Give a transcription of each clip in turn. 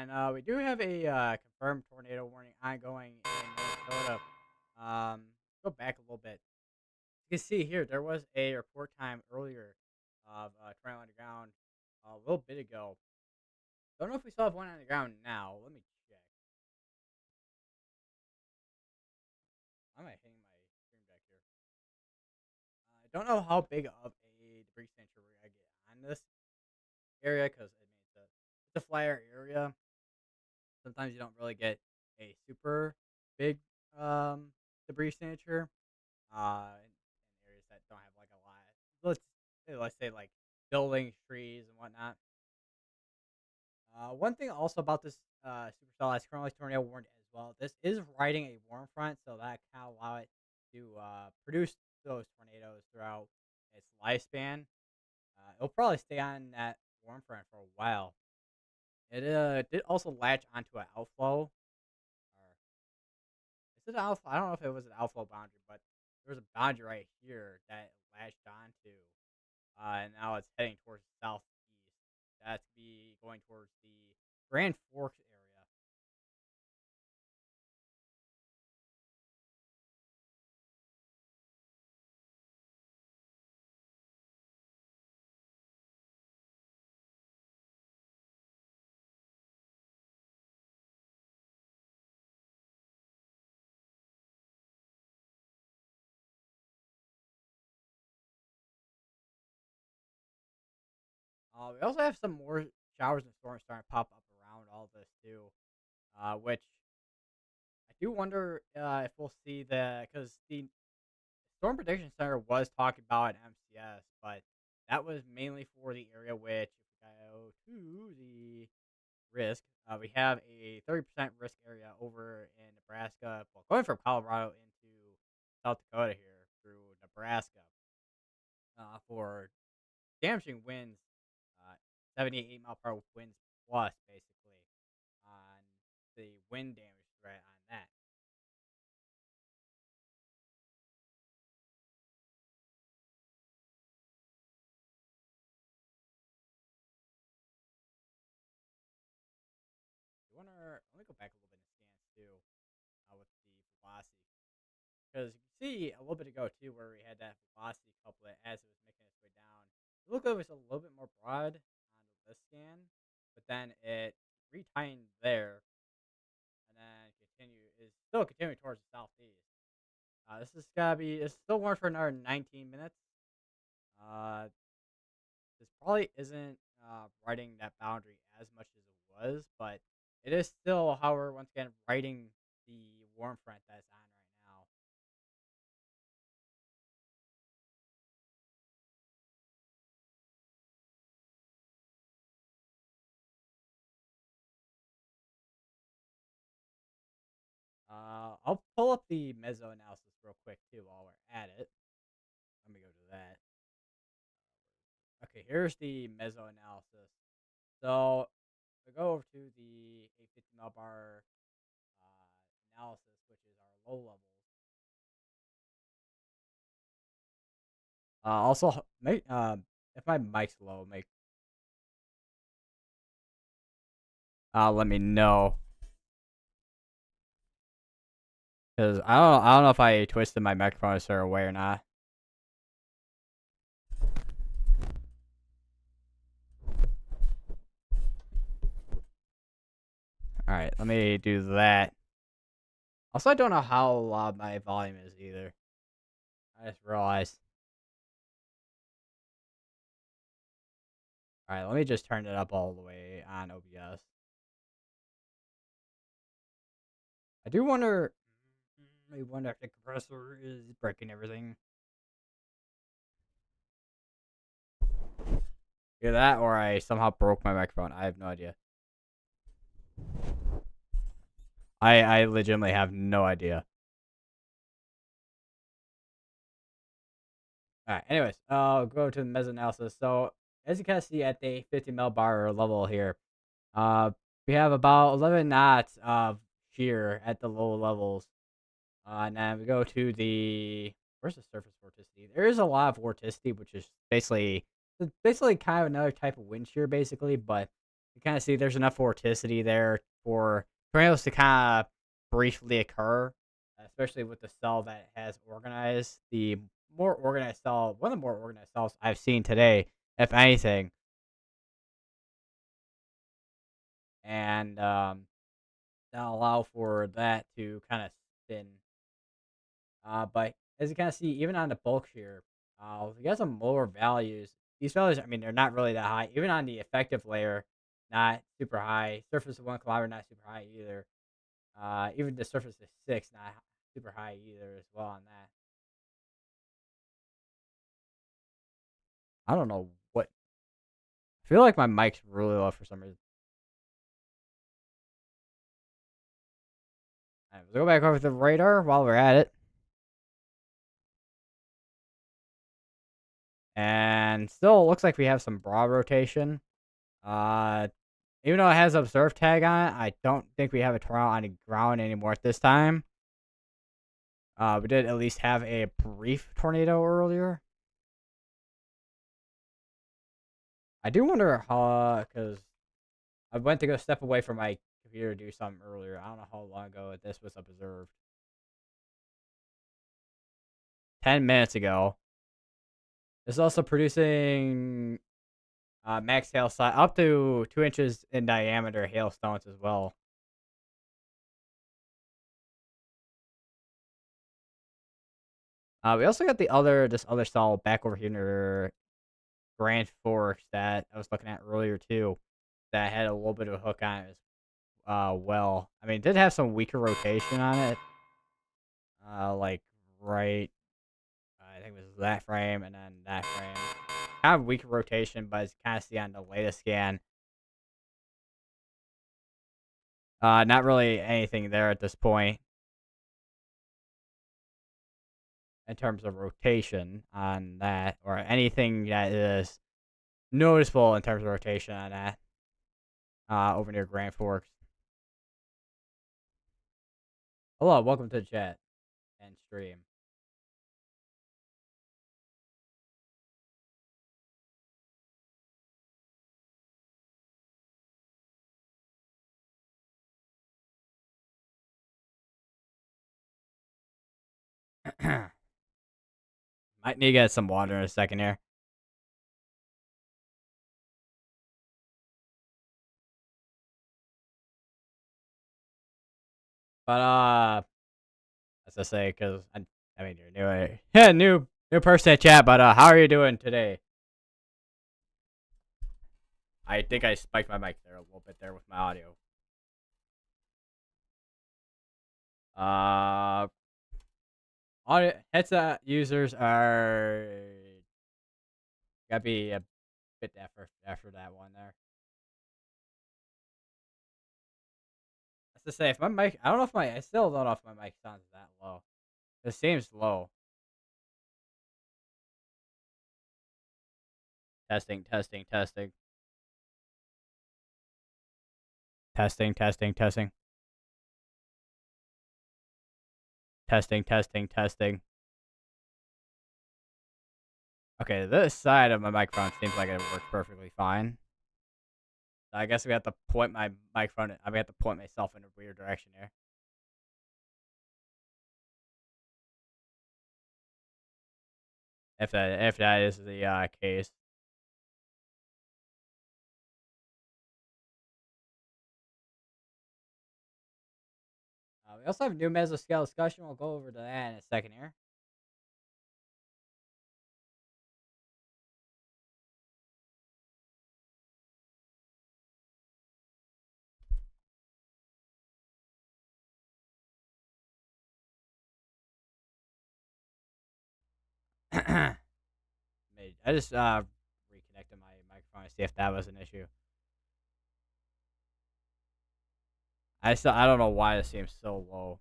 And we do have a confirmed tornado warning ongoing in Minnesota. Go back a little bit. You can see here there was a report time earlier of tornado on the ground a little bit ago. Don't know if we still have one on the ground now. Let me check. I might hang my screen back here. I don't know how big of a debris signature we're gonna get on this area because I mean it's a flyer area. Sometimes you don't really get a super big debris signature in areas that don't have like a lot. Let's say like buildings, trees, and whatnot. One thing also about this supercell that's currently tornado warned as well. This is riding a warm front, so that can allow it to produce those tornadoes throughout its lifespan. It'll probably stay on that warm front for a while. It did also latch onto an outflow. Or is it an outflow? I don't know if it was an outflow boundary, but there was a boundary right here that it latched onto, and now it's heading towards the southeast. That's be going towards the Grand Forks area. We also have some more showers and storms starting to pop up around all this too, which I do wonder if we'll see the because the Storm Prediction Center was talking about an MCS, but that was mainly for the area which, if we go to the risk, we have a 30% risk area over in Nebraska. Well, going from Colorado into South Dakota here through Nebraska for damaging winds, uh, 78 mile per hour winds plus, basically, on the wind damage threat on that. Let me go back a little bit in scans too with the velocity. Because you can see a little bit ago too where we had that velocity couplet as it was making its way down. It looked like it was a little bit more broad on the scan, but then it retightened there and then is still continuing towards the southeast. This is gotta be it's still warm for another 19 minutes. Uh, this probably isn't writing that boundary as much as it was, but it is still, however, once again, writing the warm front that's on right now. I'll pull up the meso analysis real quick too while we're at it. Let me go to that. Okay, here's the meso analysis. So we go over to the 850 millibar analysis, which is our low levels. Also, make if my mic's low, make let me know because I don't know if I twisted my microphone a certain way or not. All right, let me do that. Also, I don't know how loud my volume is either. I just realized. All right, let me just turn it up all the way on OBS. I do wonder. I wonder if the compressor is breaking everything. Either that, or I somehow broke my microphone. I have no idea. I legitimately have no idea. All right. Anyways, I'll go to the meso analysis. So as you can see at the 50 mil bar level here, uh, we have about 11 knots of shear at the low levels. And then we go to the where's the surface vorticity? There is a lot of vorticity, which is basically kind of another type of wind shear, basically, but you kind of see there's enough vorticity there for tornadoes to kind of briefly occur, especially with the cell that has organized. The more organized cell, one of the more organized cells I've seen today, if anything, and that'll allow for that to kind of spin. But as you kind of see, even on the bulk shear, we got some lower values. These values, I mean, they're not really that high. Even on the effective layer, not super high. Surface of 1 kilometer, not super high either. Even the surface of 6, not super high either as well on that. I don't know what. I feel like my mic's really low for some reason. All right, let's go back over the radar while we're at it. And still looks like we have some broad rotation. Uh, Even though it has observe tag on it, I don't think we have a tornado on the ground anymore at this time. We did at least have a brief tornado earlier. I do wonder how, because I went to go step away from my computer to do something earlier. I don't know how long ago this was observed. 10 minutes ago. It's also producing max hail size up to 2 inches in diameter hailstones as well. We also got this other cell back over here near Grand Forks that I was looking at earlier too, that had a little bit of a hook on it as well. I mean, it did have some weaker rotation on it, like right, I think it was that frame and then that frame. Kind of weaker rotation, but as you kind of see on the latest scan, not really anything there at this point in terms of rotation on that, or anything that is noticeable in terms of rotation on that. Over near Grand Forks. Hello, welcome to the chat and stream. Might need to get some water in a second here. But as I say, because I mean you're new, yeah, new person in chat. But how are you doing today? I think I spiked my mic there a little bit there with my audio. Audio headset users are gotta be a bit after that one there. As to say, if my mic, I don't know if I still don't know if my mic sounds that low. It seems low. Testing, testing, testing. Testing, testing, testing. Testing, testing, testing. Okay, this side of my microphone seems like it works perfectly fine. I guess we have to point my microphone. I have to point myself in a weird direction here. If that is the case. We also have a new mesoscale discussion. We'll go over to that in a second here. I just reconnected my microphone to see if that was an issue. I don't know why it seems so low.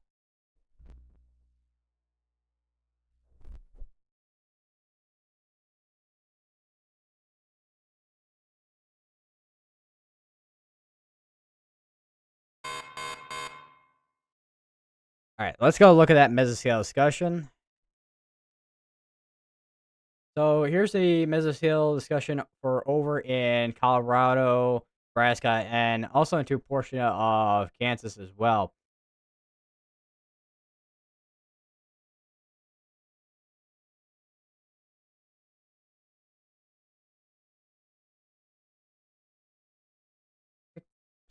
All right, let's go look at that mesoscale discussion. So here's the mesoscale discussion for over in Colorado, Nebraska, and also into a portion of Kansas as well.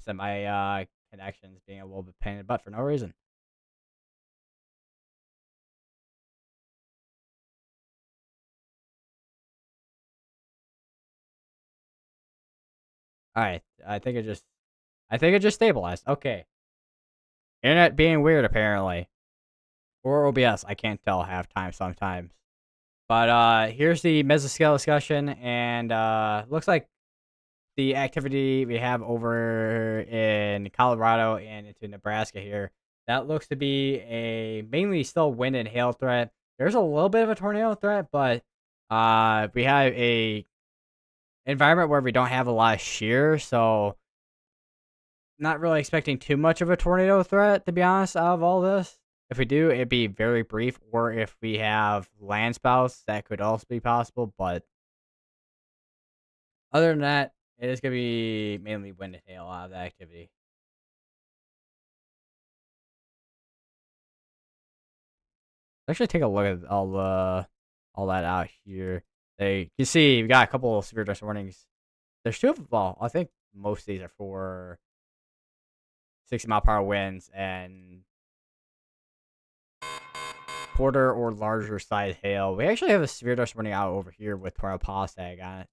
So my connections being a little bit pain in the butt for no reason. All right, I think it just stabilized. Okay, internet being weird apparently, or OBS. I can't tell half time sometimes. But here's the mesoscale discussion, and looks like the activity we have over in Colorado and into Nebraska here. That looks to be a mainly still wind and hail threat. There's a little bit of a tornado threat, but we have a environment where we don't have a lot of shear, so not really expecting too much of a tornado threat, to be honest, out of all this. If we do, it'd be very brief, or if we have land spouts, that could also be possible. But other than that, it is going to be mainly wind and hail out of the activity. Actually, take a look at all that out here. They you see we got a couple of severe dust warnings. There's two of well, I think most of these are for 60-mile-per-hour winds and quarter or larger size hail. We actually have a severe dust warning out over here with tornado pause tag on it.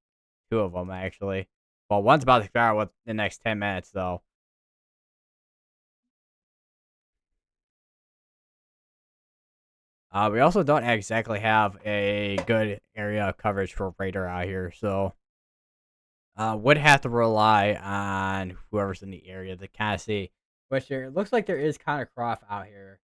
Two of them actually. Well, one's about to expire with the next 10 minutes though. We also don't exactly have a good area of coverage for radar out here, so would have to rely on whoever's in the area to kind of see. Which there it looks like there is kind of Croft out here.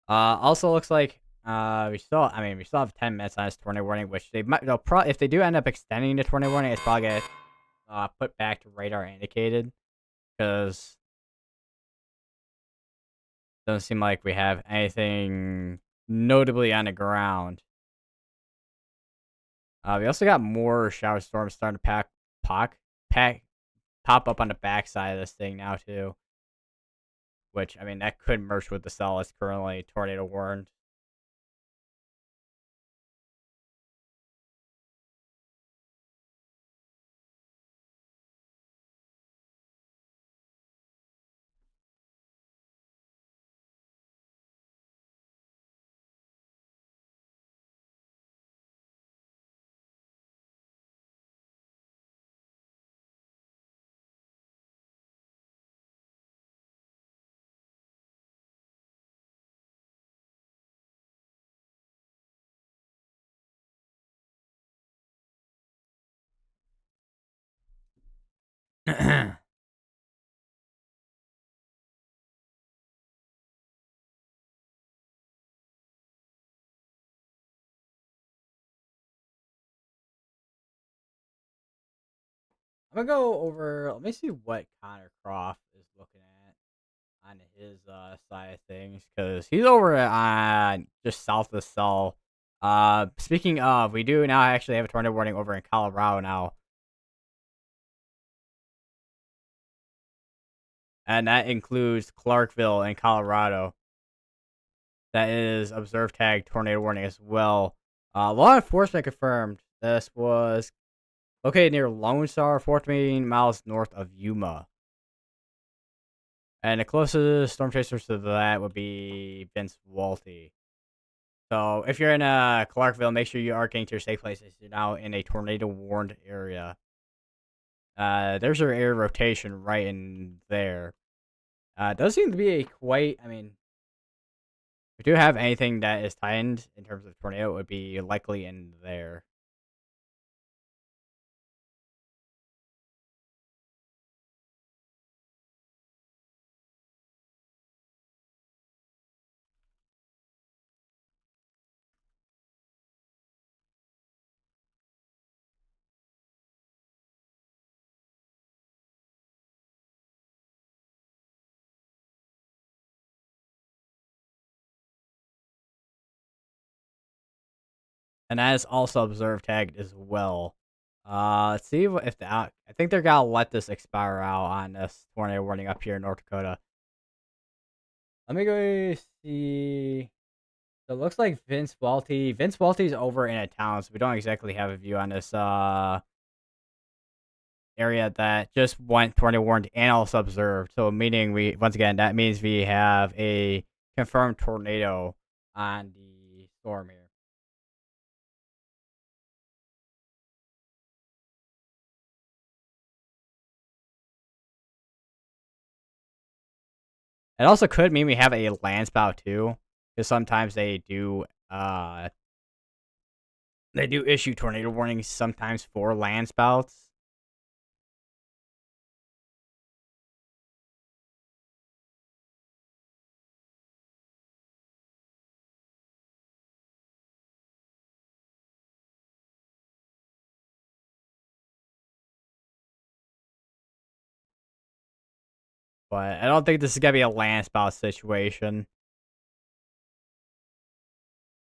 Also looks like we still have 10 minutes on this tornado warning, which they'll probably if they do end up extending the tornado warning, it's probably gonna put back to radar indicated because doesn't seem like we have anything notably on the ground. We also got more shower storms starting to pack pop up on the backside of this thing now too. Which I mean that could merge with the cell that's currently tornado warned. I'm gonna go over. Let me see what Connor Croft is looking at on his side of things because he's over on just south of the cell. Speaking of, we do now actually have a tornado warning over in Colorado now, and that includes Clarkville in Colorado. That is observed tag tornado warning as well. Law enforcement confirmed this was located near Lone Star, 14 miles north of Yuma. And the closest storm chasers to that would be Vince Walty. So if you're in Clarkville, make sure you are getting to your safe places. You're now in a tornado warned area. There's your air rotation right in there. Does seem to be a quite. I mean, if you do have anything that is tightened in terms of tornado, it would be likely in there. and that is also observed tagged as well. Let's see if the I think they're gonna let this expire out on this tornado warning up here in North Dakota. Let me go see. So it looks like Vince Welty. Vince Welty's over in a town, so we don't exactly have a view on this area that just went tornado warned and also observed. So meaning we once again that means we have a confirmed tornado on the storm here. It also could mean we have a land spout too, because sometimes they do issue tornado warnings sometimes for land spouts. But I don't think this is gonna be a land spout situation.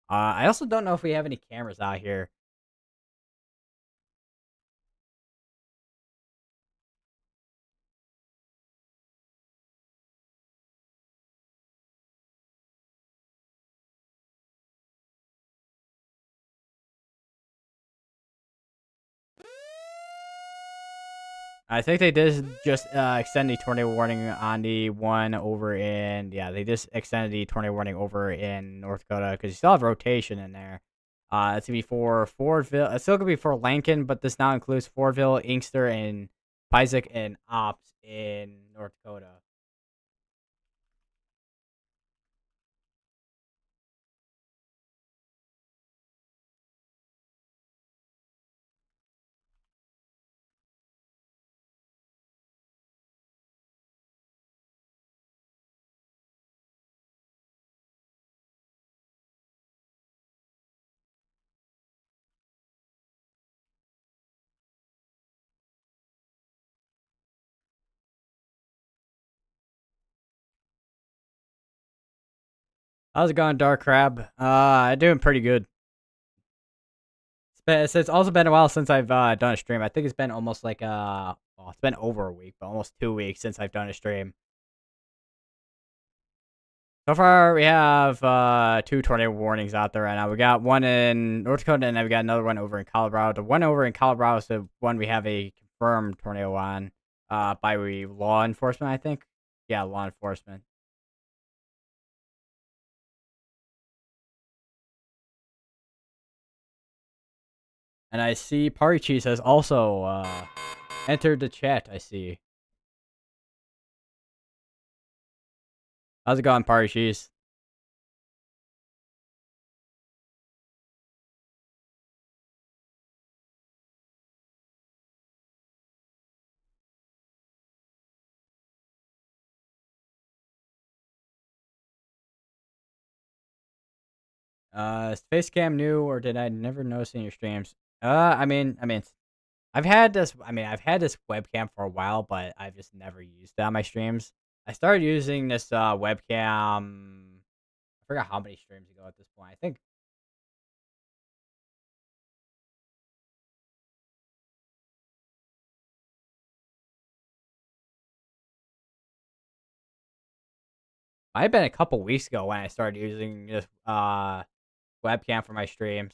I also don't know if we have any cameras out here. I think they did just extend the tornado warning on the one over in they just extended the tornado warning over in North Dakota because you still have rotation in there. It's gonna be for Fordville. It's still gonna be for Lincoln, but this now includes Fordville, Inkster, and Pisick and Ops in North Dakota. How's it going, Dark Crab? I'm doing pretty good. It's also been a while since I've done a stream. I think it's been almost like well, it's been over a week, but almost 2 weeks since I've done a stream. So far, we have two tornado warnings out there right now. We got one in North Dakota, and then we got another one over in Colorado. The one over in Colorado is the one we have a confirmed tornado on by law enforcement, I think. Yeah, law enforcement. And I see Party Cheese has also entered the chat, I see. How's it going, Party Cheese? Is Facecam new, or did I never notice in your streams? I mean, I've had this webcam for a while, but I've just never used it on my streams. I started using this webcam. I forgot how many streams ago at this point. I think might have been a couple weeks ago when I started using this webcam for my streams.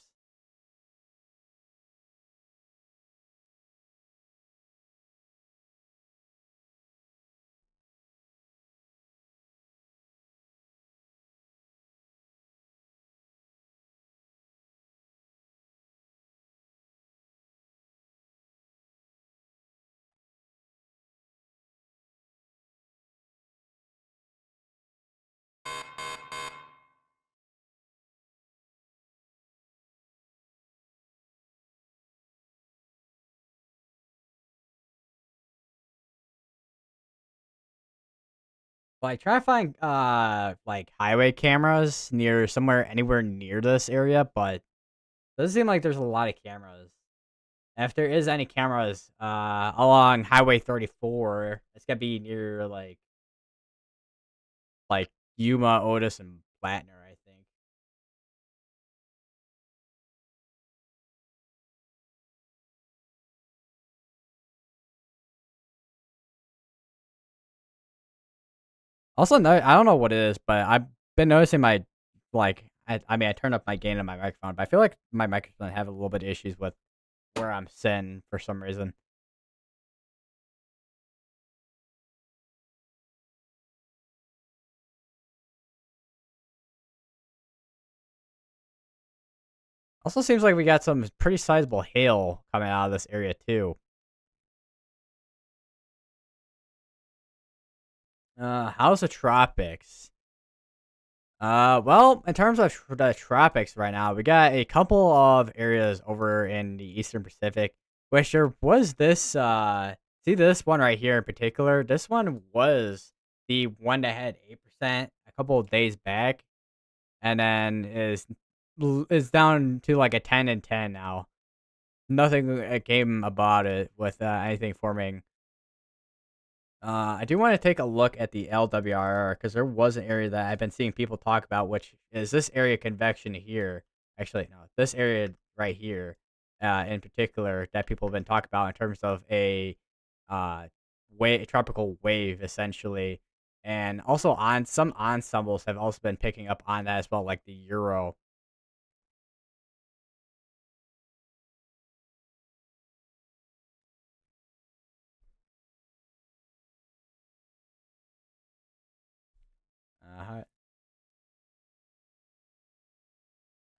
But I try to find like highway cameras near somewhere anywhere near this area, but it doesn't seem like there's a lot of cameras. And if there is any cameras along Highway 34, it's gonna be near like Yuma, Otis, and Platner, I think. Also, no, I don't know what it is, but I've been noticing my I mean, I turned up my gain on my microphone, but I feel like my microphone have a little bit of issues with where I'm sitting for some reason. Also, seems like we got some pretty sizable hail coming out of this area too. How's the tropics? Well, in terms of the tropics right now, we got a couple of areas over in the Eastern Pacific, which there was this, see this one right here in particular. This one was the one that had 8% a couple of days back, and then is down to like a 10 and 10 now. Nothing came about it with anything forming. I do want to take a look at the LWRR because there was an area that I've been seeing people talk about, which is this area convection here. Actually, no, this area right here, in particular, that people have been talking about in terms of a uh, tropical wave, essentially, and also on some ensembles have also been picking up on that as well, like the Euro. How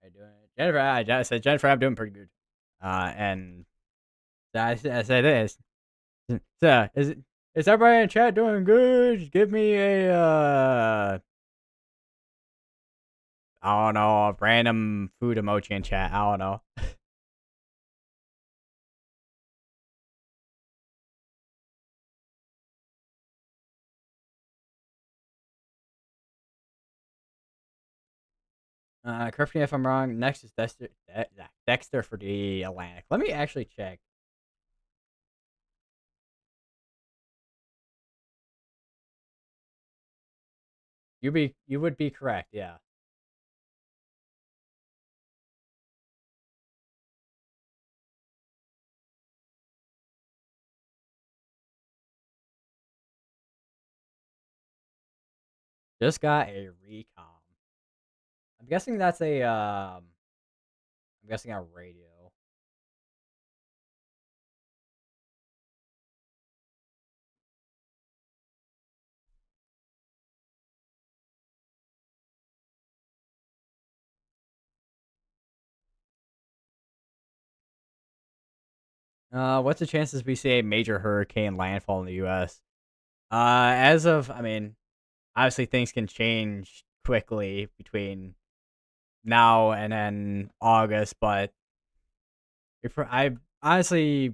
you doing, Jennifer? I said Jennifer, I'm doing pretty good. And I said this. So, is everybody in chat doing good? Give me a I don't know, a random food emoji in chat. I don't know. Correct me if I'm wrong. Next is Dexter for the Atlantic. Let me actually check. You would be correct. Yeah. Just got a recom. I'm guessing that's a I'm guessing a radio. What's the chances we see a major hurricane landfall in the U.S.? As of, I mean, obviously things can change quickly between now and then August, but I honestly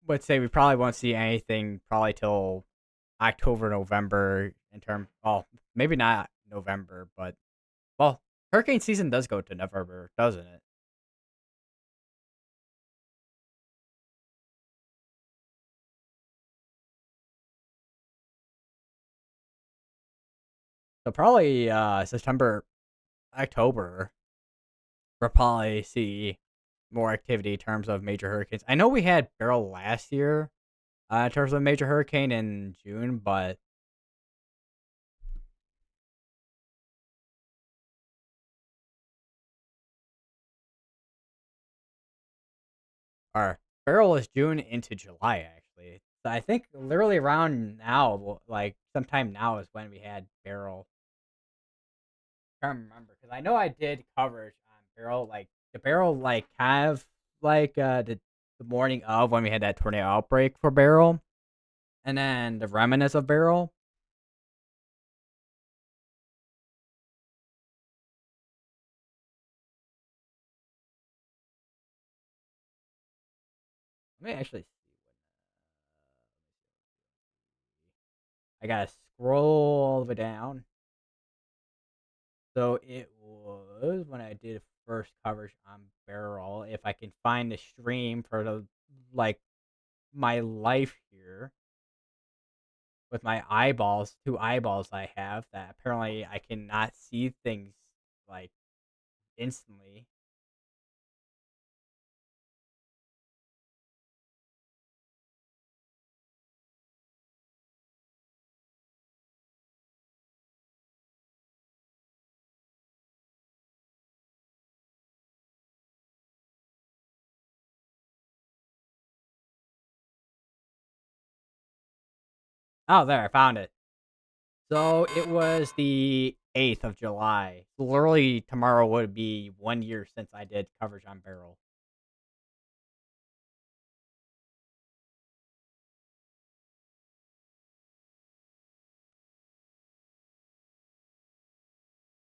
would say we probably won't see anything probably till October, November in term. Well, maybe not November, but well, hurricane season does go to November, doesn't it? So probably September, October, we'll probably see more activity in terms of major hurricanes. I know we had Beryl last year in terms of major hurricane in June, but our Beryl is June into July actually. So I think literally around now, like sometime now is when we had Beryl. Can't remember because I know I did coverage on Beryl, like the Beryl, like kind of like the morning of when we had that tornado outbreak for Beryl, and then the remnants of Beryl. Let me actually see. I gotta scroll all the way down. So it was when I did first coverage on Beryl. If I can find the stream for the like my life here with my eyeballs, two eyeballs I have that apparently I cannot see things like instantly. Oh, there, I found it. So it was the 8th of July. Literally, tomorrow would be 1 year since I did coverage on Barrel.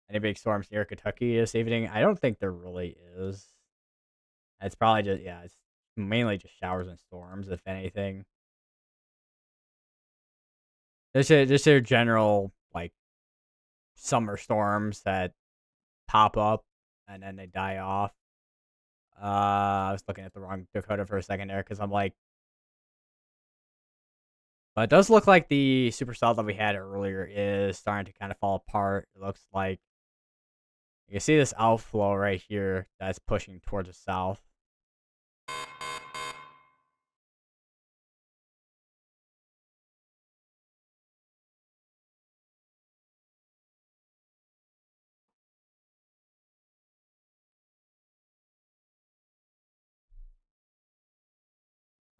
Any big storms near Kentucky this evening? I don't think there really is. It's probably just, yeah, it's mainly just showers and storms, if anything. Just your general, like, summer storms that pop up and then they die off. I was looking at the wrong Dakota for a second there because I'm like, but it does look like the supercell that we had earlier is starting to kind of fall apart. It looks like you can see this outflow right here that's pushing towards the south.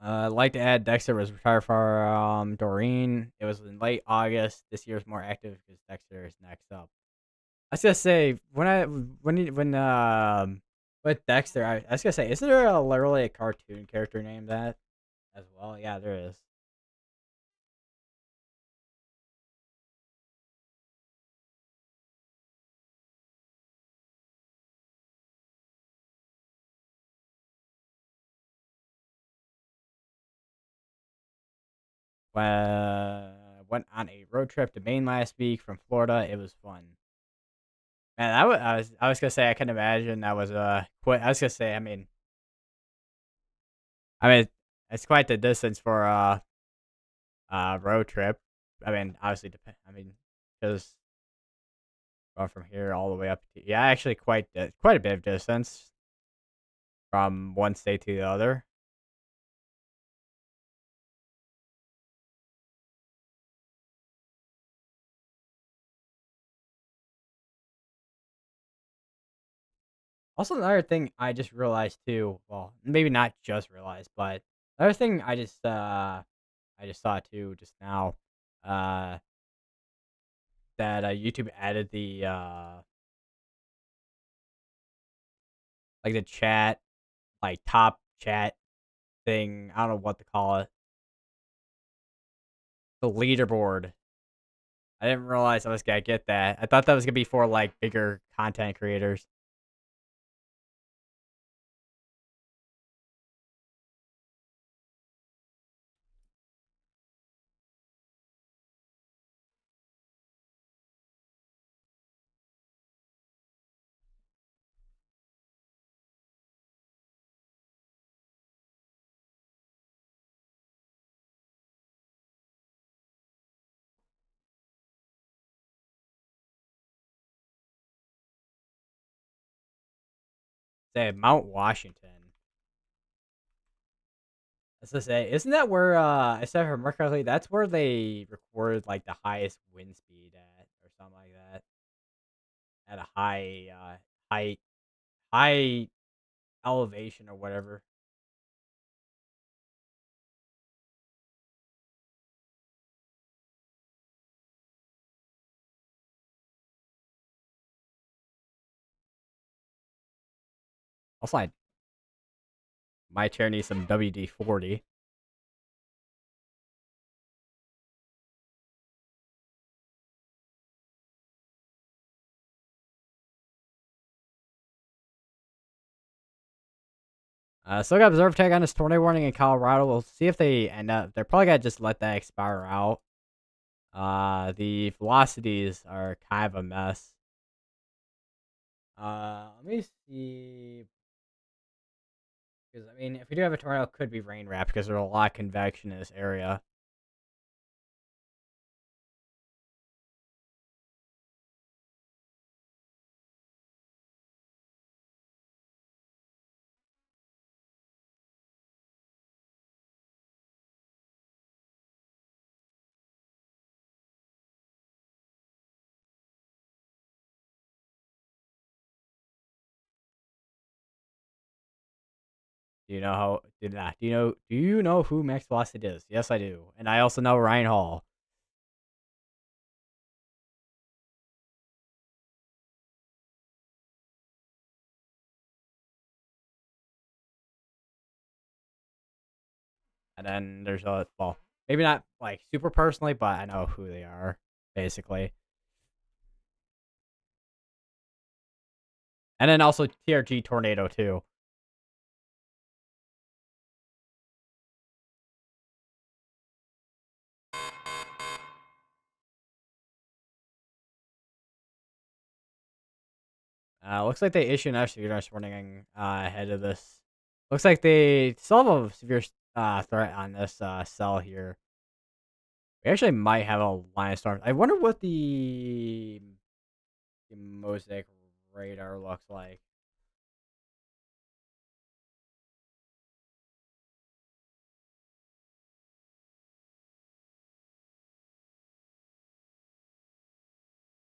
I'd like to add Dexter was retired for Doreen. It was in late August. This year's more active because Dexter is next up. I was gonna say when with Dexter, I was gonna say, isn't there literally a cartoon character named that as well? Yeah, there is. Went on a road trip to Maine last week from Florida. It was fun. Man, I was gonna say I can imagine that was quite. I was gonna say I mean it's quite the distance for road trip. I mean obviously depend. I mean because going from here all the way up to, yeah, actually quite a bit of distance from one state to the other. Also, another thing I just realized too. Well, maybe not just realized, but another thing I just saw too just now. Uh, that YouTube added the like the chat, like top chat thing. I don't know what to call it. The leaderboard. I didn't realize I was gonna get that. I thought that was gonna be for like bigger content creators. Say Mount Washington. Let's just say, isn't that where except for Mercury, that's where they recorded like the highest wind speed at or something like that. At a high high elevation or whatever. Also, my chair needs some WD-40. Still got observe tag on this tornado warning in Colorado. We'll see if they end up. They're probably gonna just let that expire out. The velocities are kind of a mess. Let me see. Because I mean, if we do have a tornado, it could be rain wrap because there's a lot of convection in this area. Do you know how? Do you know? Do you know who Max Velocity is? Yes, I do, and I also know Ryan Hall. And then there's a well, maybe not like super personally, but I know who they are basically. And then also TRG Tornado too. Looks like they issued an SVS warning ahead of this. Looks like they still have a severe threat on this cell here. We actually might have a line of storms. I wonder what the Mosaic radar looks like.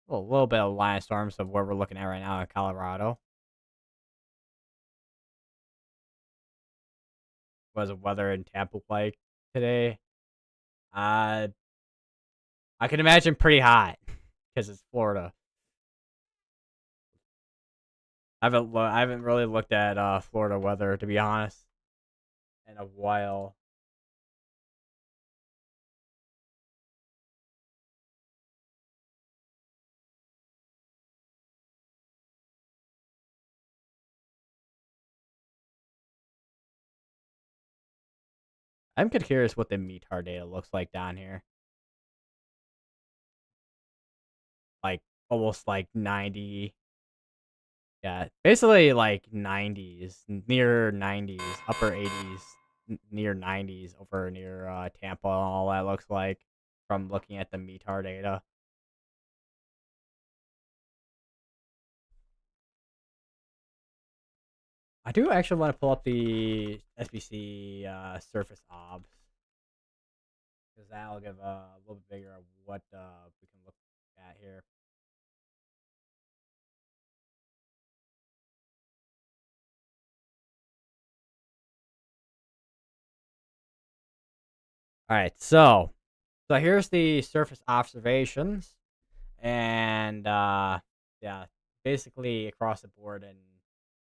A little bit of line of storms of where we're looking at right now in Colorado. What is the weather in Tampa like today? Uh, I can imagine pretty hot because it's Florida. I haven't really looked at Florida weather, to be honest, in a while. I'm kind of curious what the METAR data looks like down here. Like almost like 90. Yeah, basically like 90s, near 90s, upper 80s, near 90s over near Tampa and all that looks like from looking at the METAR data. I do actually want to pull up the SBC surface obs because that'll give a little bit bigger of what we can look at here. All right, so here's the surface observations, and yeah, basically across the board in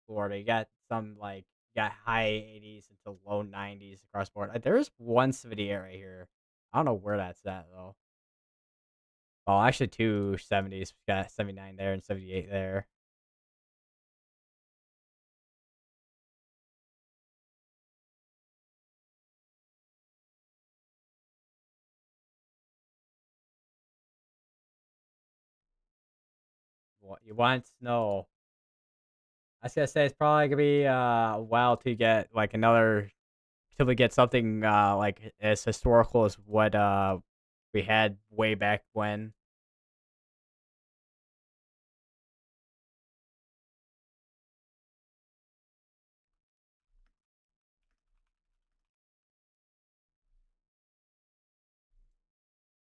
Florida, you got some like you got high 80s into low 90s across the board. There's one severe right here. I don't know where that's at though. Well, actually two 70s. We got 79 there and 78 there. What you want snow? I was gonna say it's probably gonna be a while to get like another till we get something like as historical as what we had way back when.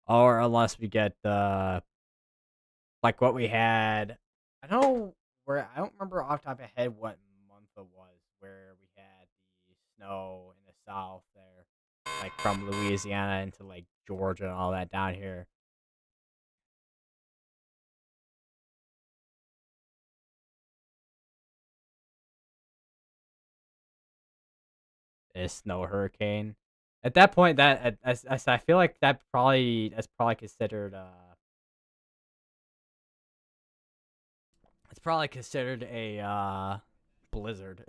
Or unless we get like what we had. I don't where I don't remember off the top of my head what month it was where we had the snow in the south there, like from Louisiana into like Georgia and all that down here. A snow hurricane. At that point, that I feel like that's probably considered it's probably considered a blizzard.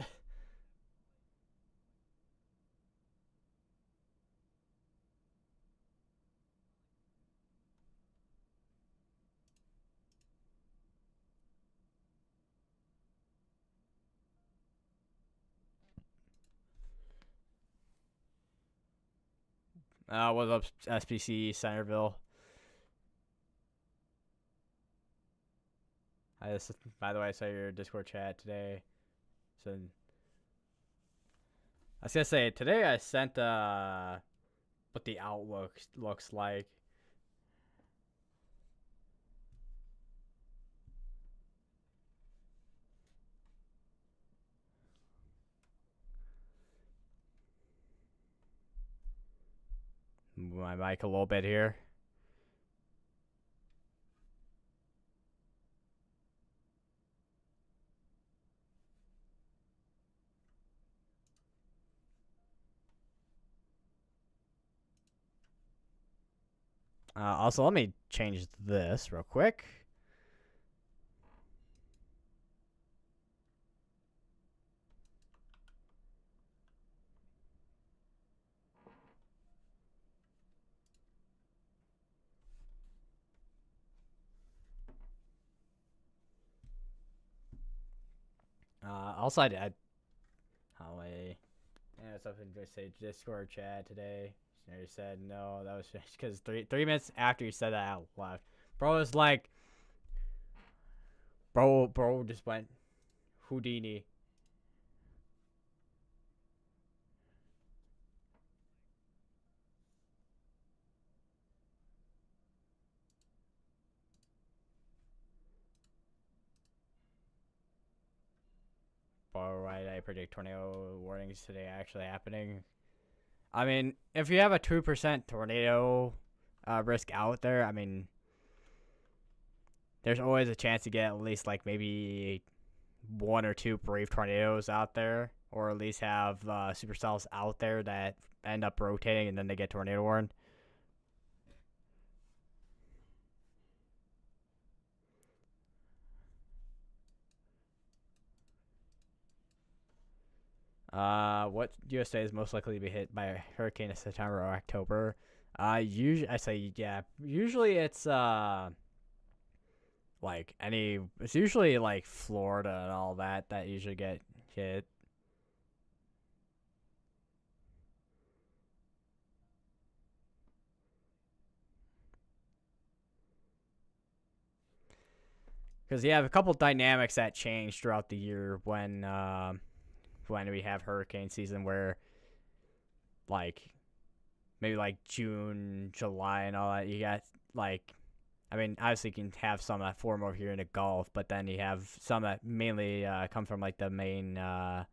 What's up, SPC Centerville? By the way, I saw your Discord chat today. So I was gonna say today I sent what the outlook looks like. Move my mic a little bit here. Also, let me change this real quick. Also, yeah, something to say Discord chat today. He said no. That was because 3 minutes after you said that out loud, bro was like, bro just went Houdini. Bro, why did I predict tornado warnings today actually happening? I mean, if you have a 2% tornado risk out there, I mean, there's always a chance to get at least like maybe 1 or 2 brave tornadoes out there, or at least have supercells out there that end up rotating and then they get tornado warned. What USA is most likely to be hit by a hurricane in September or October? Usually I say yeah. Usually it's like it's usually like Florida and all that usually get hit. Because you have a couple dynamics that change throughout the year when we have hurricane season, where like maybe like June, July, and all that. You got like, I mean, obviously you can have some that form over here in the Gulf, but then you have some that mainly come from like the main. I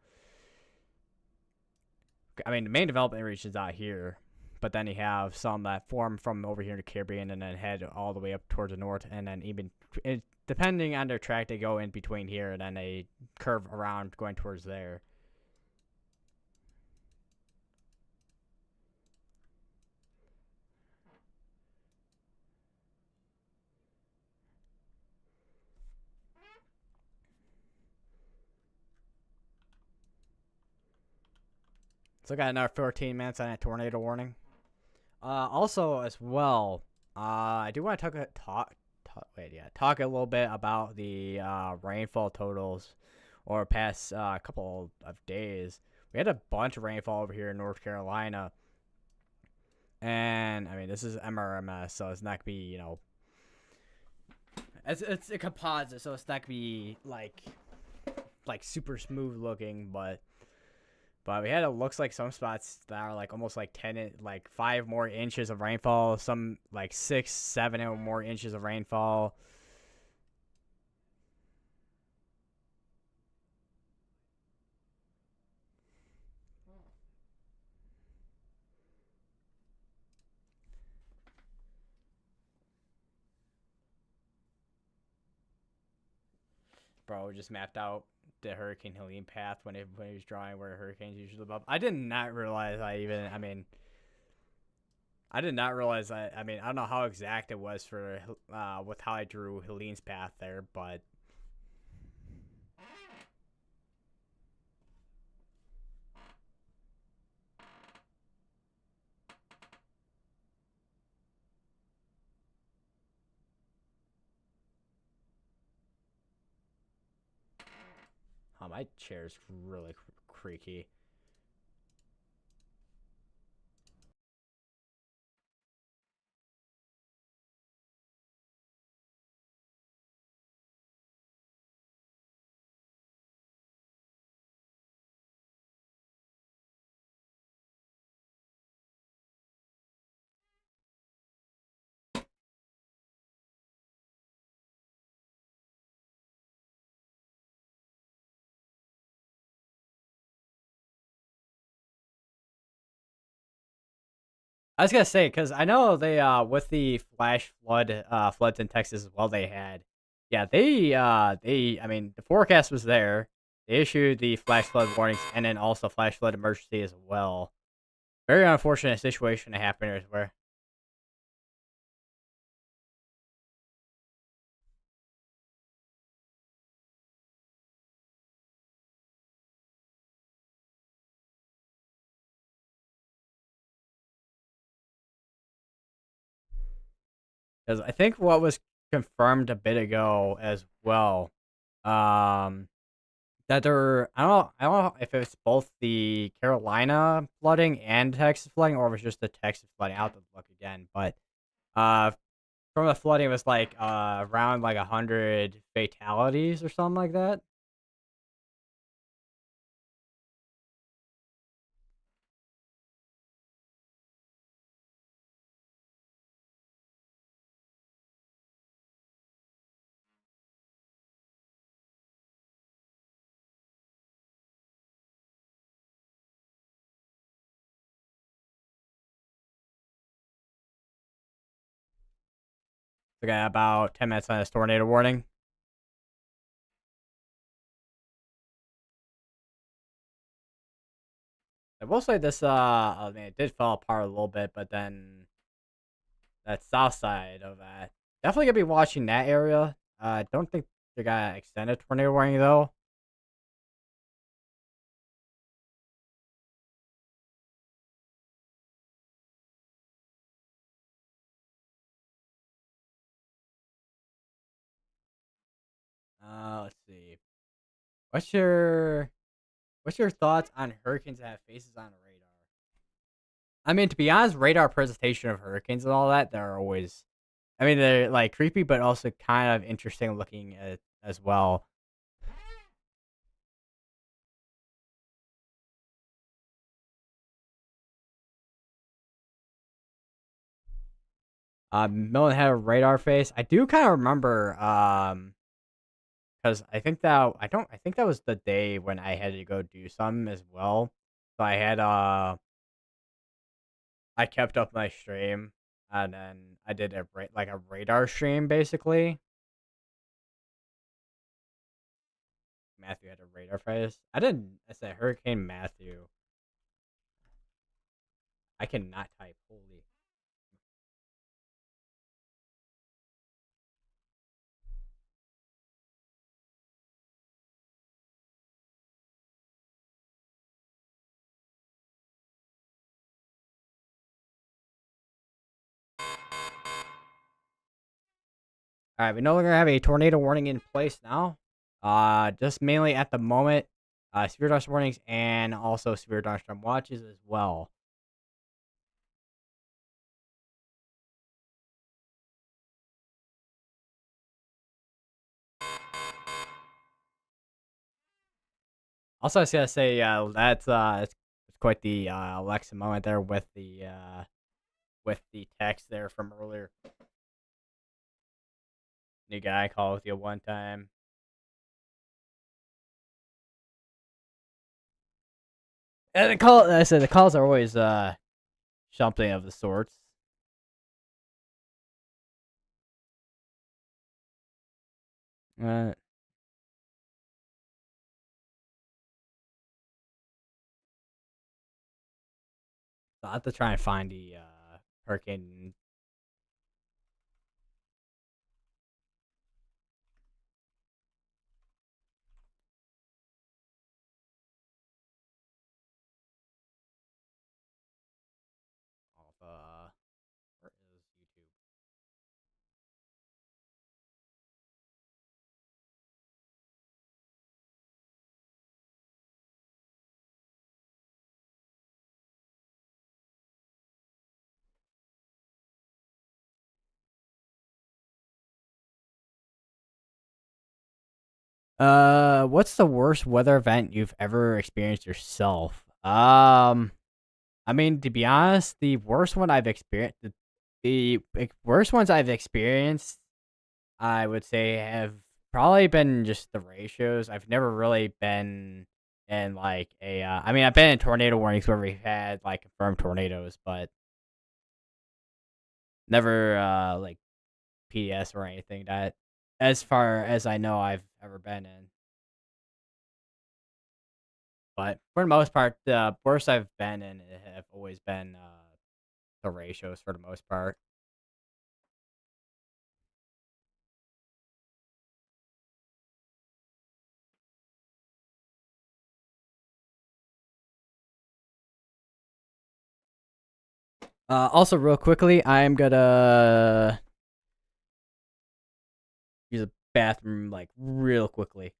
mean, the main development regions out here, but then you have some that form from over here in the Caribbean and then head all the way up towards the north, and then even depending on their track, they go in between here and then they curve around going towards there. So I got another 14 minutes on that tornado warning. Also, as well, I do want to talk a little bit about the rainfall totals over past couple of days. We had a bunch of rainfall over here in North Carolina, and I mean this is MRMS, so it's not gonna be it's a composite, so it's not gonna be like super smooth looking, but we had, it looks like some spots that are like almost like 5 more inches of rainfall. Some like 6, 7 or more inches of rainfall. Bro just mapped out the Hurricane Helene path when he was drawing where hurricanes usually above. I did not realize I did not realize I mean, I don't know how exact it was for with how I drew Helene's path there, but my chair's really creaky. I was gonna say because I know they with the flash floods in Texas as well, they had, yeah, they I mean the forecast was there. They issued the flash flood warnings and then also flash flood emergency as well. Very unfortunate situation to happen where because I think what was confirmed a bit ago as well, um, that I don't know if it's both the Carolina flooding and Texas flooding, or if it's just the Texas flooding. I'll have to look again, but uh, from the flooding, it was like around like 100 fatalities or something like that. We got about 10 minutes on this tornado warning. I will say this, I mean, it did fall apart a little bit, but then that south side of that, definitely gonna be watching that area. I don't think they got extended tornado warning though. Let's see. What's your what's your thoughts on hurricanes that have faces on radar? I mean, to be honest, radar presentation of hurricanes and all that, they're always, I mean, they're like creepy, but also kind of interesting looking at, as well. Millen had a radar face. I do kind of remember, because I think that was the day when I had to go do some as well. So I kept up my stream, and then I did like a radar stream basically. Matthew had a radar face. I didn't. I said Hurricane Matthew. I cannot type. Holy. All right, we no longer have a tornado warning in place now. Just mainly at the moment, severe dust warnings and also severe thunderstorm watches as well. Also, I was gonna say, that's it's quite the Alexa moment there with the text there from earlier. New guy called with you one time. And I said the calls are always something of the sorts. Uh, so I have to try and find the hurricane. Of where is YouTube? What's the worst weather event you've ever experienced yourself? I mean, to be honest, the worst ones I've experienced, I would say, have probably been just the ratios. I've never really been in like a. I mean, I've been in tornado warnings where we've had like confirmed tornadoes, but never like PDS or anything that, as far as I know, I've ever been in. But for the most part, the worst I've been in have always been the ratios for the most part. Also, real quickly, I'm gonna bathroom like real quickly.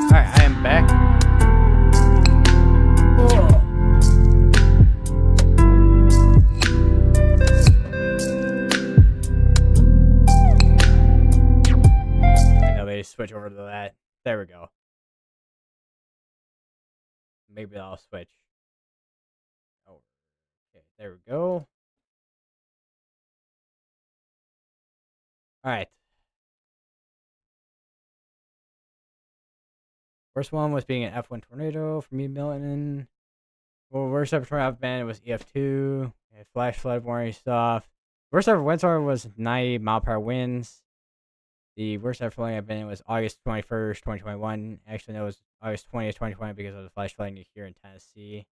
All right, I am back. Oh. I know they switch over to that. There we go. Maybe I'll switch. Oh, okay, there we go. All right. First one was being an F1 tornado for me, Milton. Well, worst ever tornado I've been was EF2. Flash flood warning stuff. Worst ever windstorm was 90-mile-per-hour winds. The worst ever flooding I've been in was August 21st, 2021. Actually, no, it was August 20th, 2020 because of the flash flooding here in Tennessee.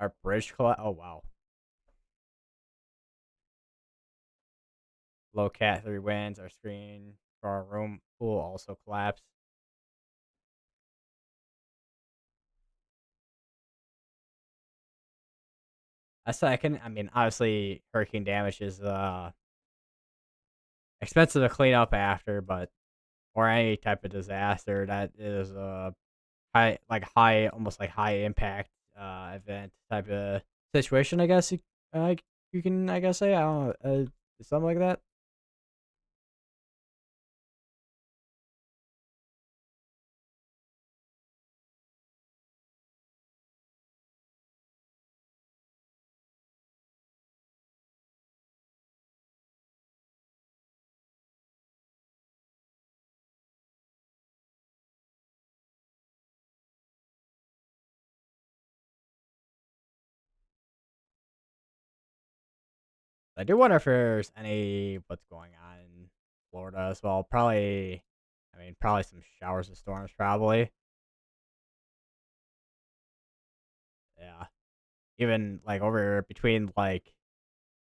Our bridge collapsed. Oh, wow. Low Cat 3 winds. Our screen for our room pool also collapsed. I mean, obviously, hurricane damage is expensive to clean up after, but or any type of disaster that is high, almost like high impact event type of situation. I guess you can I guess say I don't know something like that. I do wonder if there's any what's going on in Florida as well. Probably, I mean, probably some showers and storms. Probably, yeah. Even like over between like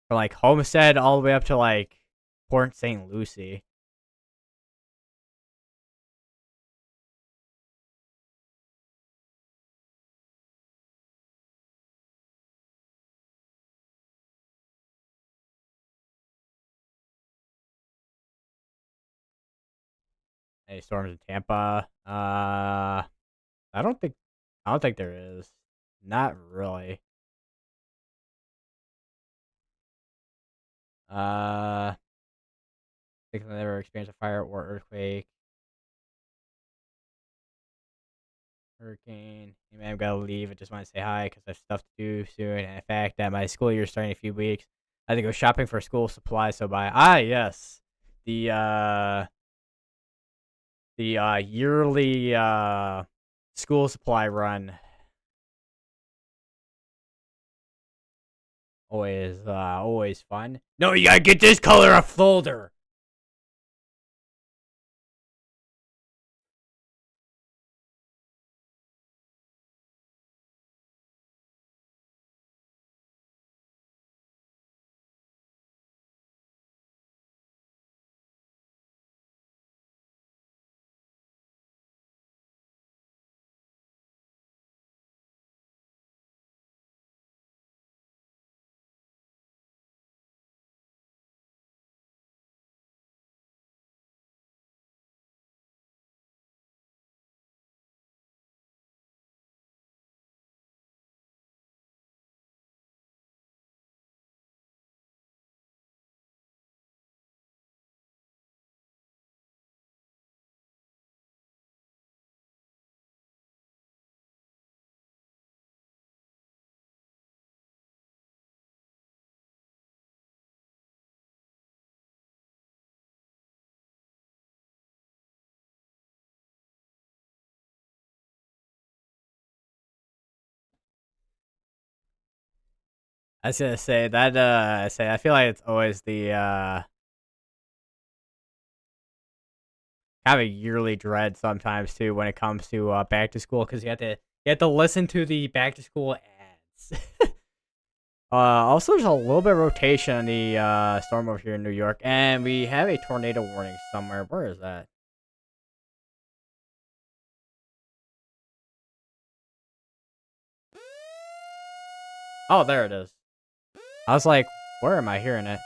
from like Homestead all the way up to like Port St. Lucie. Any storms in Tampa? I don't think I don't think there is. Not really. I think I've never experienced a fire or earthquake. Hurricane. Hey man, I've got to leave. I just want to say hi because I have stuff to do soon. And in fact, that my school year is starting in a few weeks. I have to go shopping for school supplies. So by yes, the yearly school supply run. Always fun. No, you gotta get this color a folder. I was gonna say that. I feel like it's always the kind of yearly dread sometimes too when it comes to back to school because you have to listen to the back to school ads. Also, there's a little bit of rotation on the storm over here in New York, and we have a tornado warning somewhere. Where is that? Oh, there it is. I was like, where am I hearing it?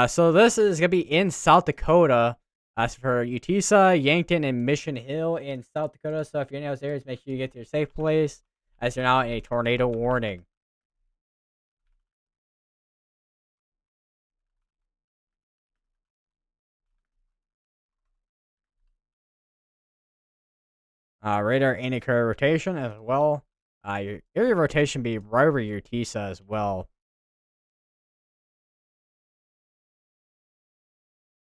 So this is gonna be in South Dakota. As for Utesa, Yankton, and Mission Hill in South Dakota. So if you're in those areas, make sure you get to your safe place, as you're now in a tornado warning. Radar anti-carrier rotation as well. Your area rotation be right over Utesa as well.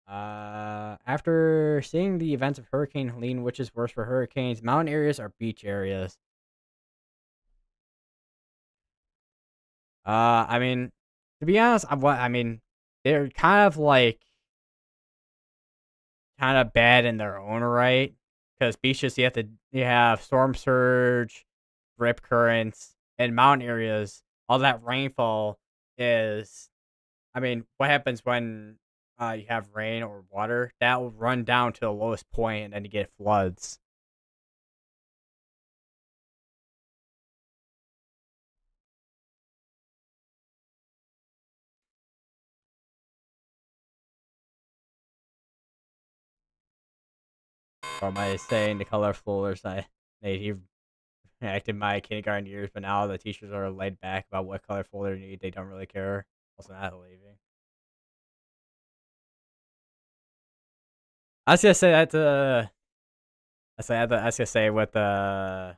After seeing the events of Hurricane Helene, which is worse for hurricanes, mountain areas or beach areas? I mean, to be honest, I mean, they're kind of like kind of bad in their own right because beaches you have storm surge, rip currents, and mountain areas. All that rainfall is, I mean, what happens when you have rain or water? That will run down to the lowest point, and then you get floods. Or am I saying the colorful I they acted my kindergarten years, but now the teachers are laid back about what color folder they need. They don't really care. Also, not leaving. I was gonna say that. I was gonna say with my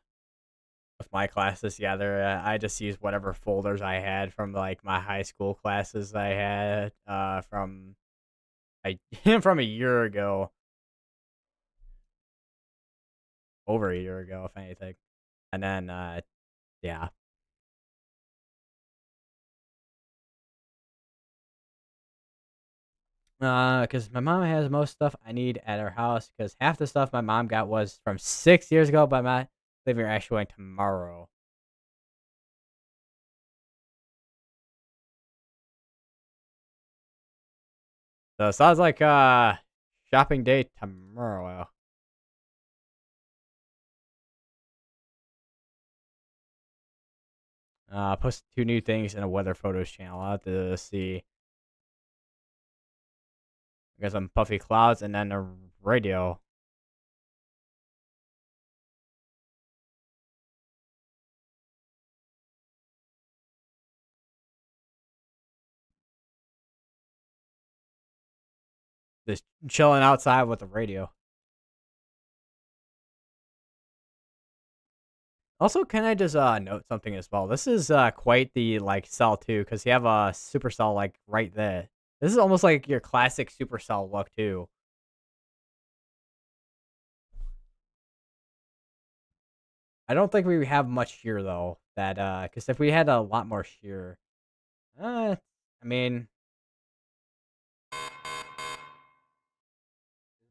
classes together, I just used whatever folders I had from like my high school classes I had from I from a year ago, over a year ago, if anything, and then yeah. Cause my mom has most stuff I need at her house. Cause half the stuff my mom got was from 6 years ago, but my leaving her actually going tomorrow. So it sounds like shopping day tomorrow. Post two new things in a weather photos channel. I'll have to see. I got some puffy clouds and then a radio. Just chilling outside with the radio. Also, can I just note something as well? This is quite the like cell too, because you have a supercell like right there. This is almost like your classic supercell look too. I don't think we have much shear though. That because if we had a lot more shear, I mean,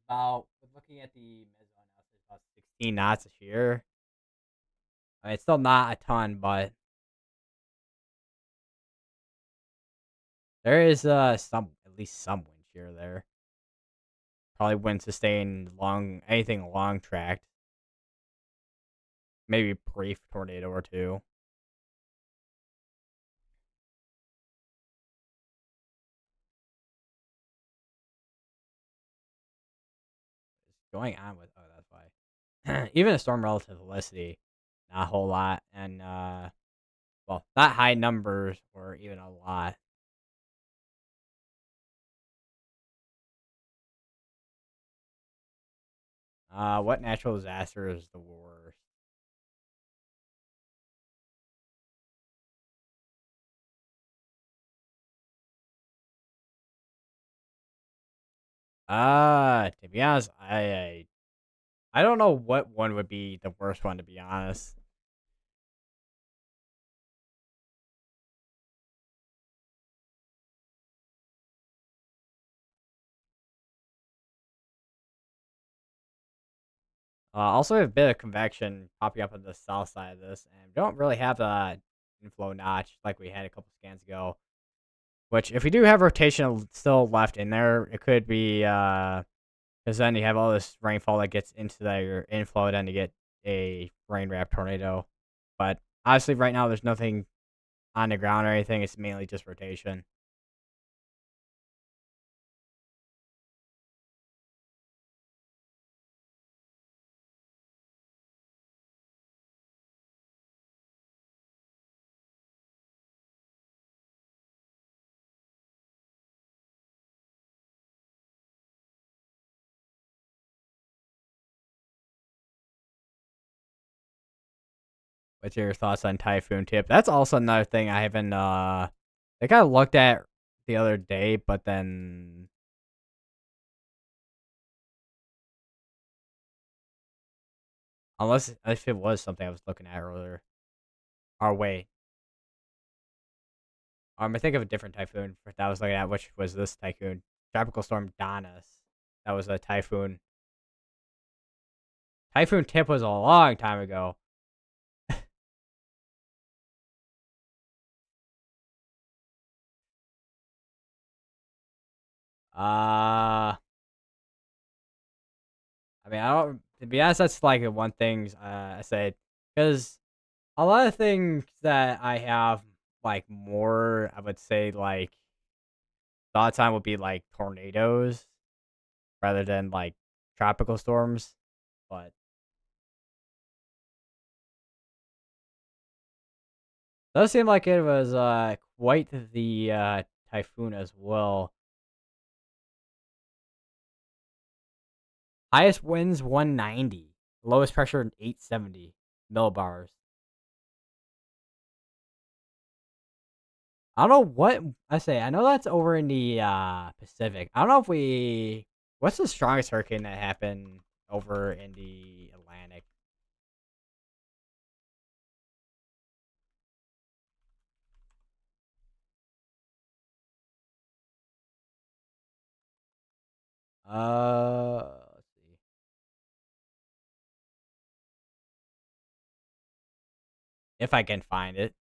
about looking at the Mezzo analysis, about 16 knots a shear. I mean, it's still not a ton, but there is some at least some wind shear there. Probably wouldn't sustain long anything long tracked. Maybe brief tornado or two. What's going on with? Oh, that's why. Even a storm relative velocity, not a whole lot, and well, not high numbers or even a lot. What natural disaster is the worst? To be honest, I don't know what one would be the worst one. To be honest, Also, we have a bit of convection popping up on the south side of this, and we don't really have a inflow notch like we had a couple scans ago. Which, if we do have rotation still left in there, it could be because then you have all this rainfall that gets into your inflow, then you get a rain wrap tornado. But honestly, right now there's nothing on the ground or anything. It's mainly just rotation. What's your thoughts on Typhoon Tip? That's also another thing I haven't I think I looked at the other day, but then unless if it was something I was looking at earlier. Or wait. I think of a different typhoon that I was looking at, which was this typhoon. Tropical Storm Donis. That was a typhoon. Typhoon Tip was a long time ago. I mean, I don't. To be honest, that's like the one thing I say because a lot of things that I have like more, I would say like thoughts on would be like tornadoes rather than like tropical storms. But it does seem like it was quite the typhoon as well. Highest winds 190, lowest pressure 870 millibars. I don't know what I say. I know that's over in the Pacific. I don't know if we. What's the strongest hurricane that happened over in the Atlantic? Let's see. If I can find it.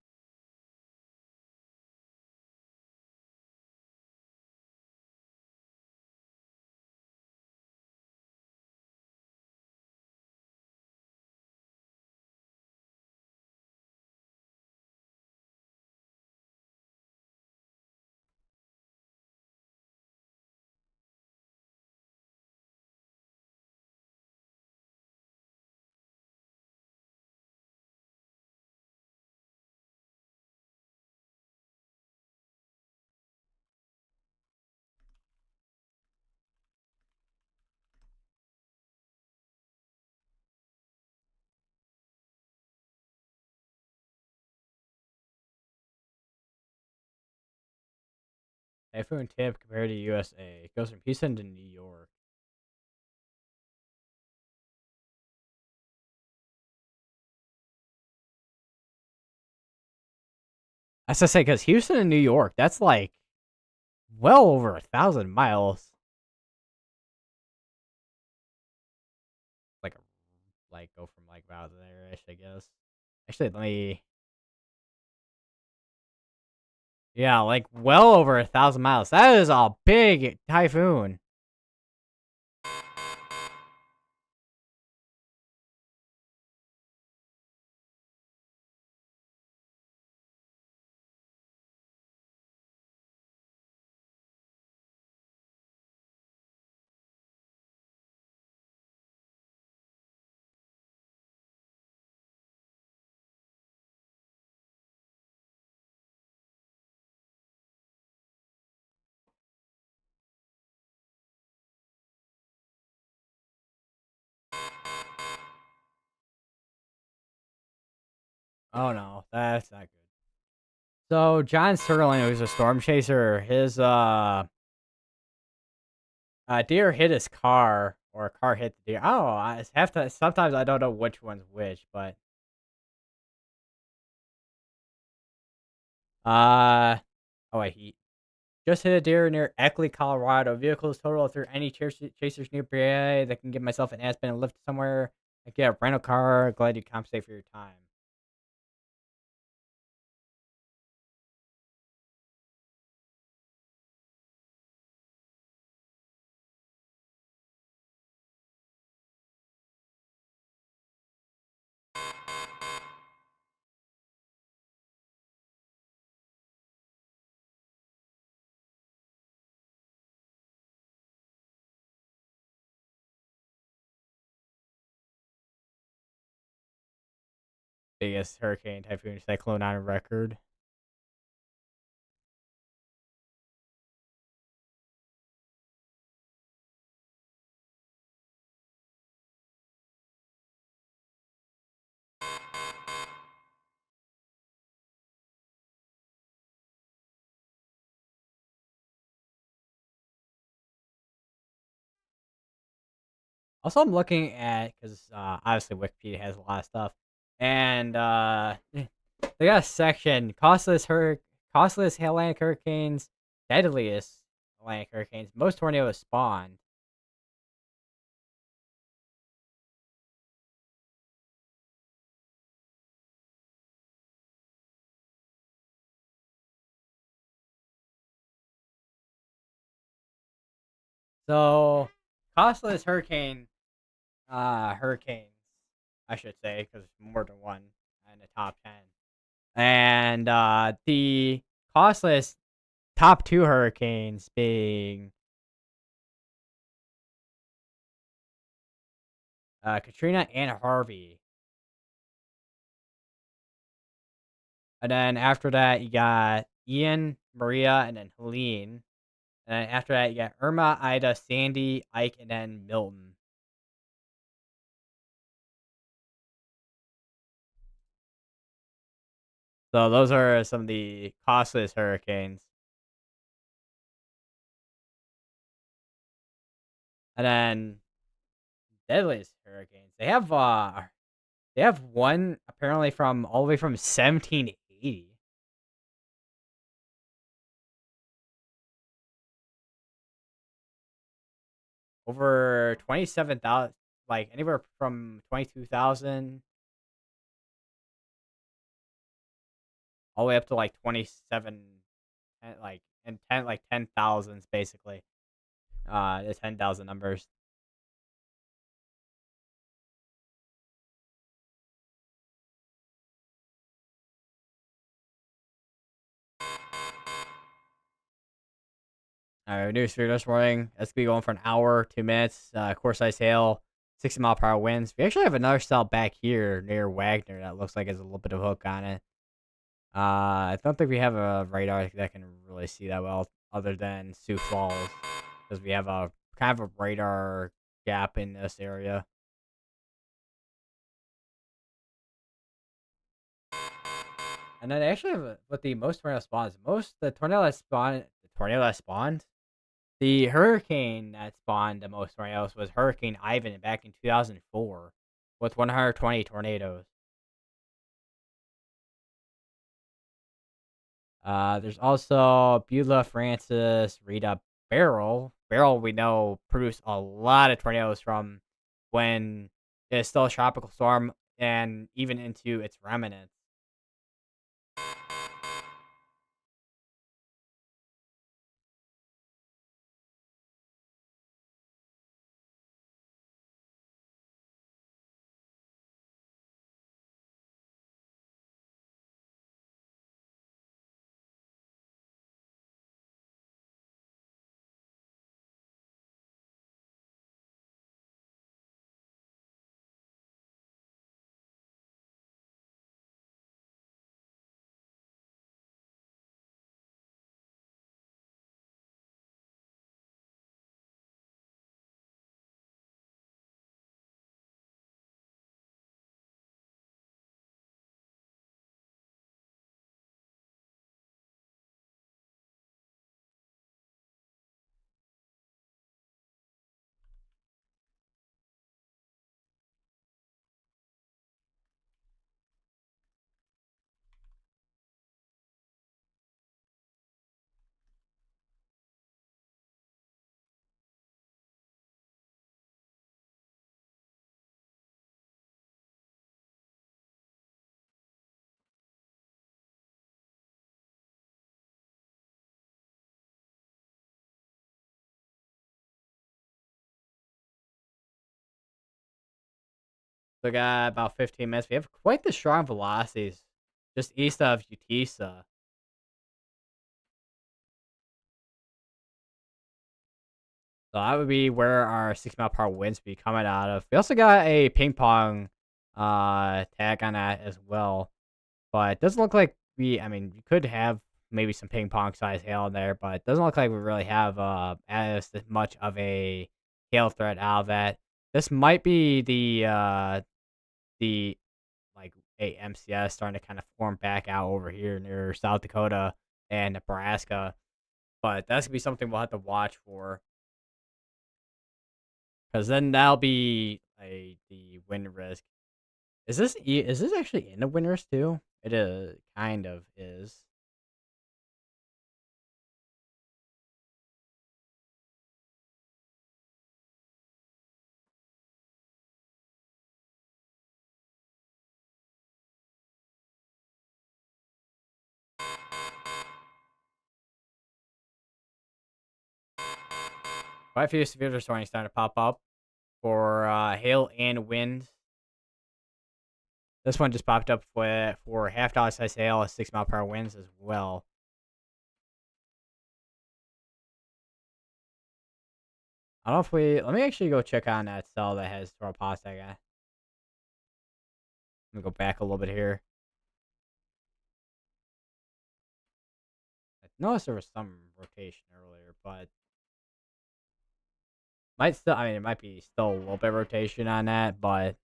Typhoon tip compared to USA. It goes from Houston to New York. That's to say, because Houston and New York, that's like well over 1,000 miles. Like, go from like about there ish, I guess. Actually, let me. Yeah, like well over 1,000 miles. That is a big typhoon. Oh no, that's not good. So John Sterling, who's a storm chaser, his deer hit his car, or a car hit the deer. I don't know. I have to. Sometimes I don't know which one's which, but uh, oh wait, he just hit a deer near Eckley, Colorado. Vehicles total through any chasers nearby that can give myself an Aspen and lift somewhere. Like, yeah, rental car, glad you compensate for your time. Biggest hurricane, typhoon, cyclone on record. Also, I'm looking at because obviously Wikipedia has a lot of stuff, and they got a section costless Atlantic hurricanes, deadliest Atlantic hurricanes, most tornadoes spawned. So, costless hurricanes, I should say, because more than one in the top 10. And the costless top two hurricanes being Katrina and Harvey. And then after that, you got Ian, Maria, and then Helene. And then after that, you got Irma, Ida, Sandy, Ike, and then Milton. So those are some of the costless hurricanes. And then deadliest hurricanes. They have one apparently from all the way from 1780. Over 27,000, like anywhere from 22,000 all the way up to like 27, like and 10 like 10,000s basically. The 10,000 numbers. All right, news for this morning. That's gonna be going for an hour, 2 minutes. Course ice hail, 60-mile-per-hour winds. We actually have another cell back here near Wagner that looks like it's a little bit of a hook on it. I don't think we have a radar that can really see that well, other than Sioux Falls, because we have a kind of a radar gap in this area. And then actually, with the most tornado spawns, the tornado that spawned, the hurricane that spawned the most tornadoes was Hurricane Ivan back in 2004, with 120 tornadoes. There's also Beulah, Francis, Rita, Beryl. Beryl, we know, produced a lot of tornadoes from when it's still a tropical storm and even into its remnants. So we got about 15 minutes. We have quite the strong velocities just east of Utisa. So that would be where our 6 mile per hour winds be coming out of. We also got a ping pong tag on that as well. But it doesn't look like I mean, you could have maybe some ping pong size hail in there, but it doesn't look like we really have as much of a hail threat out of that. This might be the like a MCS starting to kind of form back out over here near South Dakota and Nebraska. But that's gonna be something we'll have to watch for. Because then that'll be the wind risk. Is this actually in the wind risk too? It is kind of is. Quite a few severe storms starting to pop up for hail and wind. This one just popped up for half dollar size hail, 6 mile per hour winds as well. I don't know if let me actually go check on that cell that has throw pasta guy. Let me go back a little bit here. I noticed there was some rotation earlier, but I mean, it might be still a little bit of rotation on that, but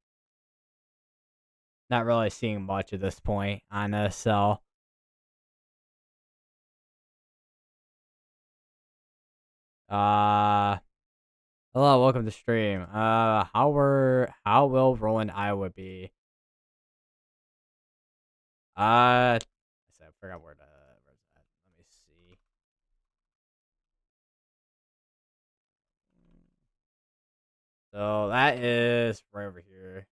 not really seeing much at this point on this cell. Uh, hello, welcome to stream. How will Roland, Iowa be? I forgot where's that. Let me see. So that is right over here.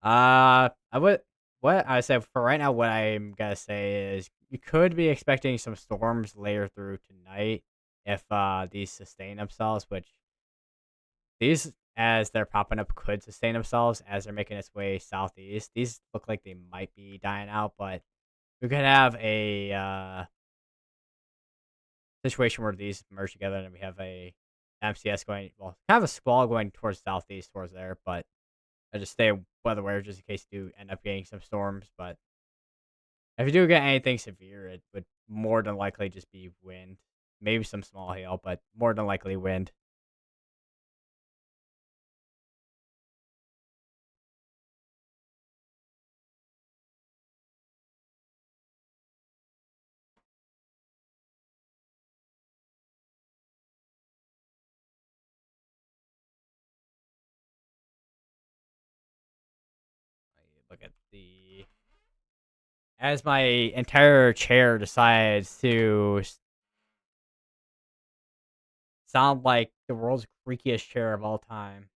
I would what I said for right now. What I'm gonna say is you could be expecting some storms later through tonight if these sustain themselves, which these as they're popping up could sustain themselves as they're making its way southeast. These look like they might be dying out, but we could have a situation where these merge together and we have a MCS going, well, kind of a squall going towards southeast towards there, but I just stay weather aware just in case you do end up getting some storms. But if you do get anything severe, it would more than likely just be wind, maybe some small hail, but more than likely wind. Look at the as my entire chair decides to sound like the world's creakiest chair of all time.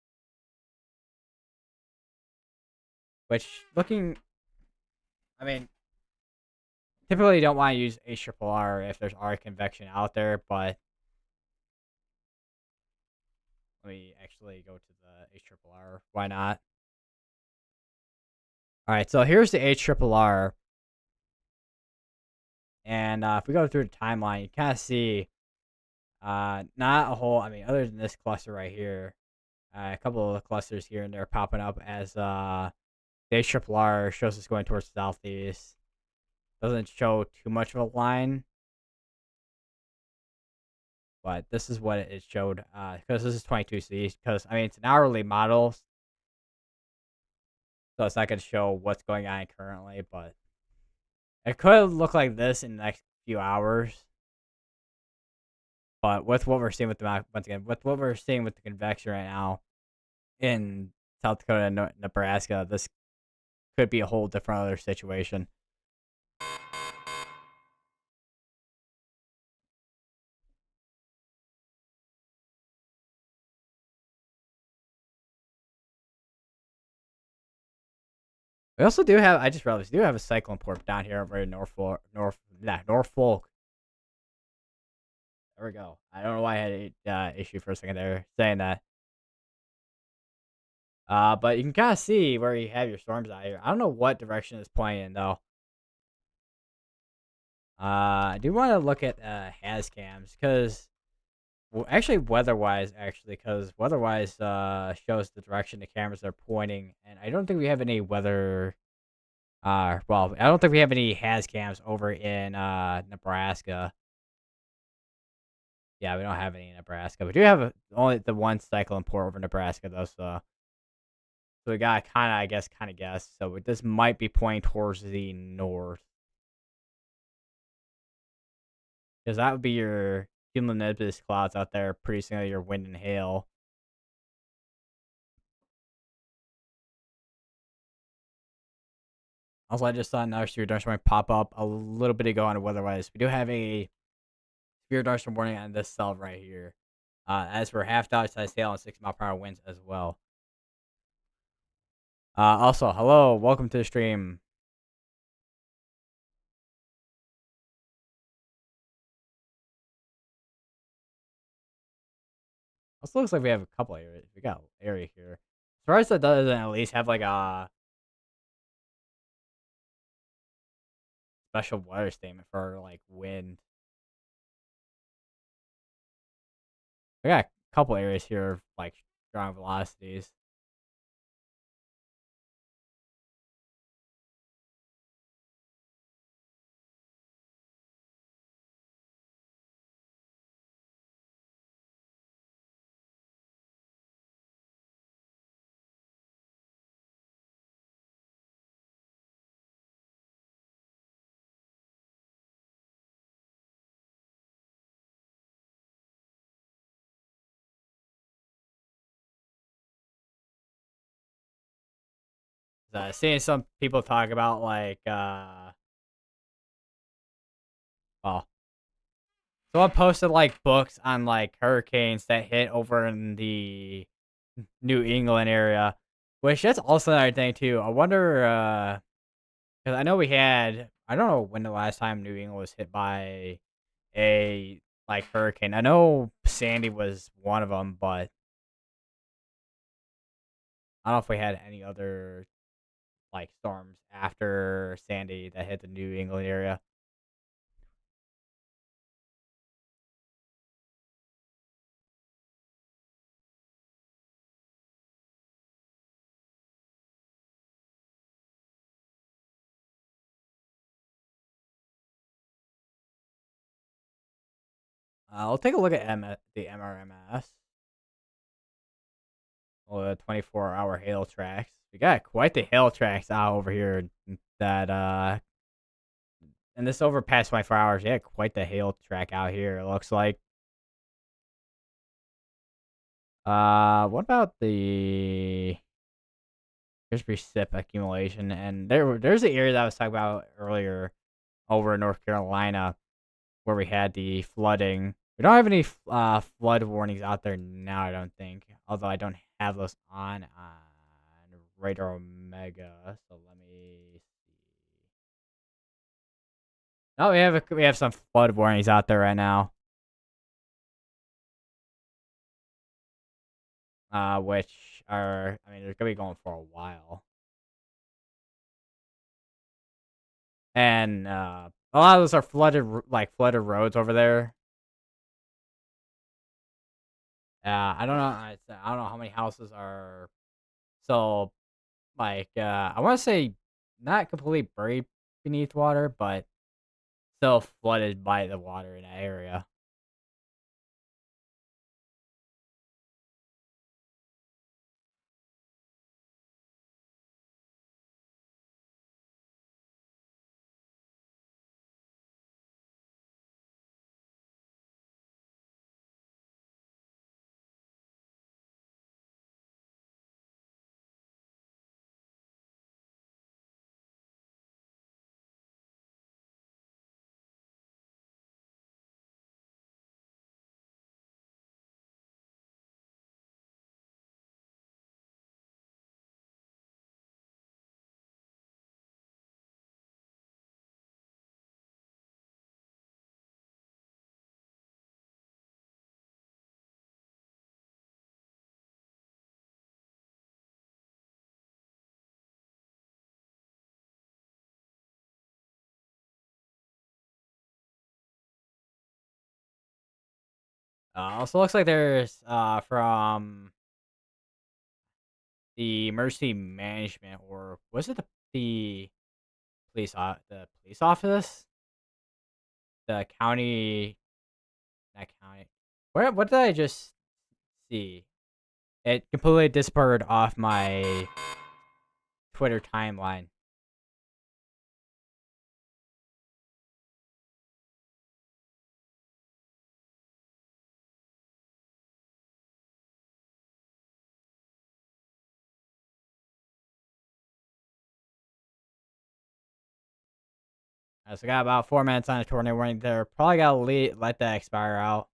Which, I mean, typically you don't want to use ARRR if there's already convection out there, but let me actually go to the ARRR. Why not? All right, so here's the ARRR. And if we go through the timeline, you kind of see not a whole, I mean, other than this cluster right here, a couple of the clusters here and there popping up as the ARRR shows us going towards the southeast. Doesn't show too much of a line, but this is what it showed because this is 22C. Because I mean, it's an hourly model, so it's not going to show what's going on currently, but it could look like this in the next few hours. But with what we're seeing with once again, with what we're seeing with the convection right now in South Dakota and Nebraska, this could be a whole different other situation. We also do have, I just realized, we do have a cyclone port down here over in Norfolk. Norfolk. There we go. I don't know why I had an issue for a second there saying that. But you can kind of see where you have your storms out here. I don't know what direction it's pointing in though. I do want to look at has cams because actually weather-wise, because weather-wise shows the direction the cameras are pointing, and I don't think we have any weather. Well, I don't think we have any has cams over in Nebraska. Yeah, we don't have any in Nebraska. We do have only the one cyclone port over Nebraska though, so we got kind of, I guess, kind of guess. So this might be pointing towards the north, because that would be your cumulonimbus clouds out there producing all your wind and hail. Also, I just saw another severe thunderstorm pop up a little bit ago on the weather-wise. We do have a severe thunderstorm warning on this cell right here. As for half dollar size hail and 6 mile per hour winds as well. Also, hello, welcome to the stream. Also, looks like we have a couple areas. We got an area here. As far as that doesn't at least have like a special weather statement for like wind. We got a couple areas here of like strong velocities. Seeing some people talk about like well, someone posted like books on like hurricanes that hit over in the New England area, which that's also another thing too. I wonder because I know we had, I don't know when the last time New England was hit by a like hurricane. I know Sandy was one of them, but I don't know if we had any other like storms after Sandy that hit the New England area. I'll take a look at the MRMS. Well, the 24-hour hail tracks. We got quite the hail tracks out over here. That and this over past 24 hours, yeah, quite the hail track out here. It looks like. What about the here's precip accumulation, and there's the area that I was talking about earlier over in North Carolina where we had the flooding. We don't have any flood warnings out there now, I don't think. Although I don't have those on Radar Omega. So let me see. Oh, we have some flood warnings out there right now. Which are, I mean, they're gonna be going for a while. And a lot of those are flooded roads over there. I don't know. I don't know how many houses are so like I want to say not completely buried beneath water, but still flooded by the water in that area. Also looks like there's from the emergency management, or was it the the police office, the county, not county. What did I just see? It completely disappeared off my Twitter timeline. So I got about 4 minutes on a tornado warning there. Probably gotta let that expire out.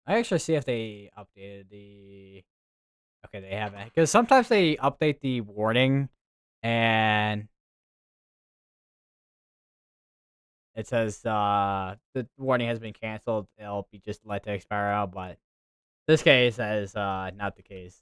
I actually see if they updated the. Okay, they haven't, because sometimes they update the warning, and it says the warning has been canceled. It'll be just let to expire out, but this case is not the case.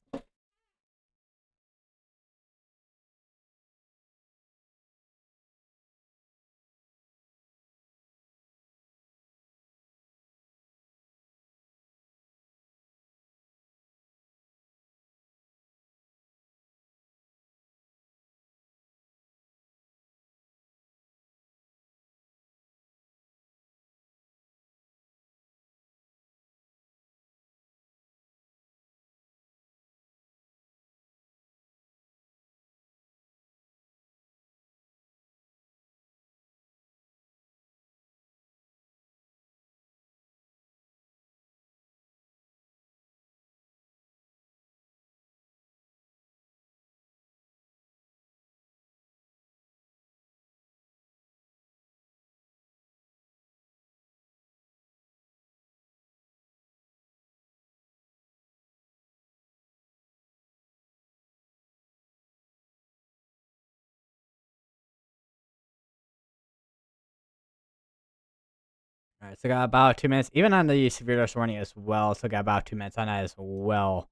All right, so got about 2 minutes, even on the severe dose warning as well. So got about 2 minutes on that as well.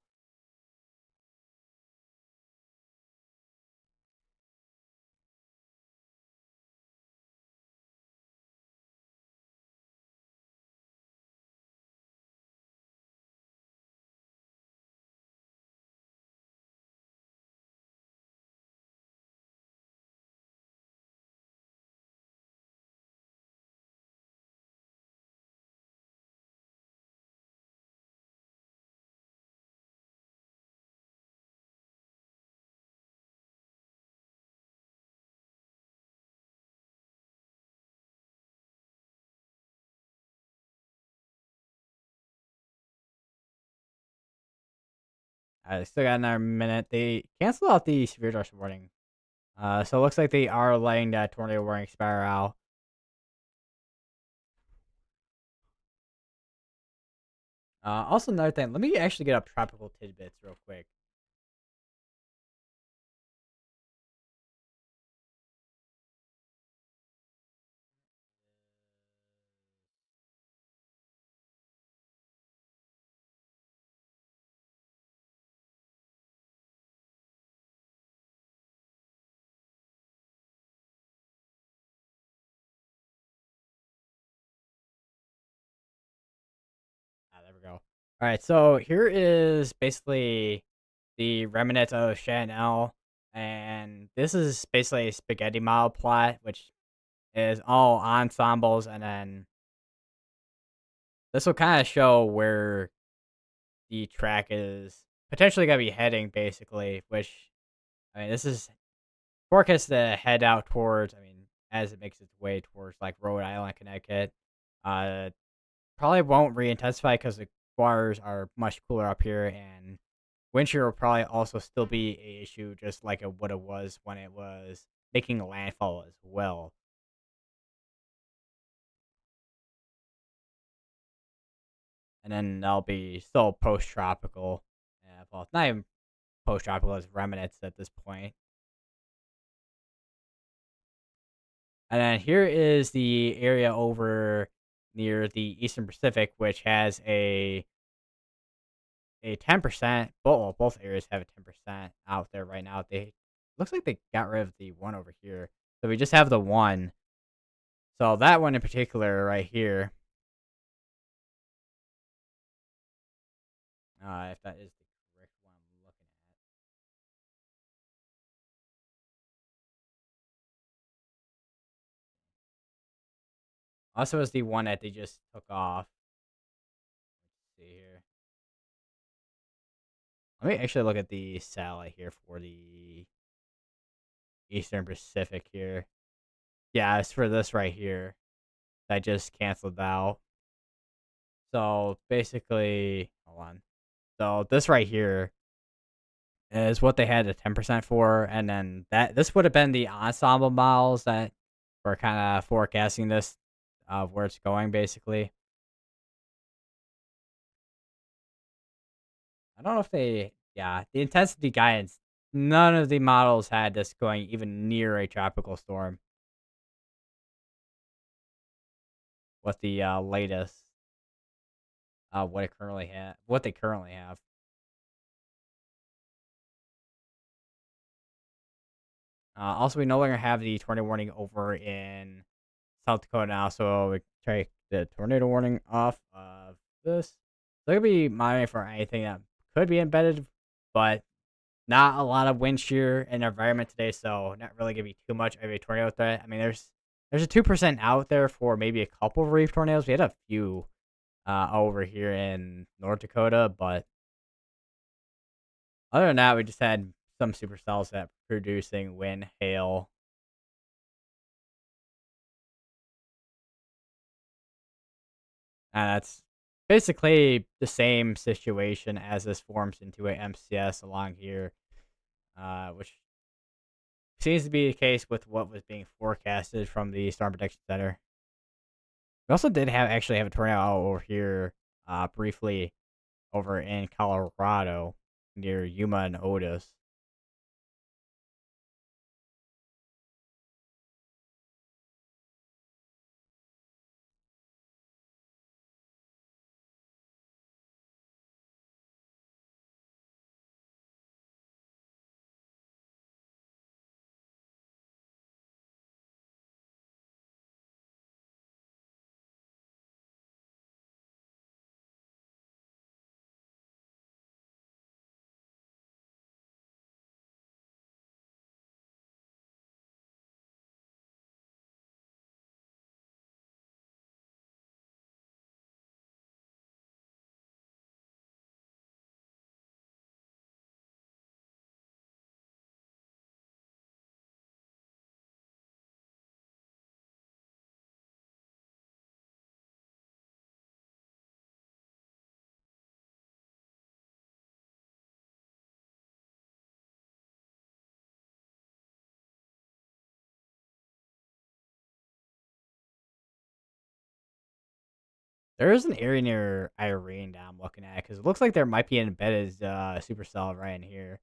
I still got another minute. They canceled out the severe dose warning. So it looks like they are letting that tornado warning expire out. Also, another thing. Let me actually get up tropical tidbits real quick. There we go. All right, so here is basically the remnant of Chanel, and this is basically a spaghetti model plot, which is all ensembles, and then this will kind of show where the track is potentially gonna be heading, basically. Which, I mean, this is forecast to head out towards. I mean, as it makes its way towards like Rhode Island, Connecticut. Uh, Probably won't re-intensify because the waters are much cooler up here, and wind shear will probably also still be a issue, just like what it was when it was making a landfall as well. And then they'll be still post-tropical. Well, it's not even post-tropical; it's remnants at this point. And then here is the area over near the Eastern Pacific, which has a 10%. Both areas have a 10% out there right now. They looks like they got rid of the one over here, so we just have the one. So that one in particular, right here, if that is the correct one I'm looking at. Also, is the one that they just took off. Let's see here. Let me actually look at the satellite here for the Eastern Pacific here. Yeah, it's for this right here. That just canceled out. So basically, hold on. So this right here is what they had a 10% for, and then this would have been the ensemble models that were kind of forecasting this of where it's going. Basically, I don't know if they, yeah, the intensity guidance. None of the models had this going even near a tropical storm. With the latest, what they currently have. Also, we no longer have the tornado warning over in South Dakota now, so we take the tornado warning off of this. They're gonna be monitoring for anything that could be embedded, but not a lot of wind shear in our environment today, so not really gonna be too much of a tornado threat. I mean, there's a 2% out there for maybe a couple of reef tornadoes. We had a few over here in North Dakota, but other than that, we just had some supercells that producing wind, hail. And that's basically the same situation as this forms into a MCS along here, which seems to be the case with what was being forecasted from the Storm Prediction Center. We also did have a tornado over here briefly over in Colorado near Yuma and Otis. There is an area near Irene that I'm looking at because it looks like there might be an embedded supercell right in here.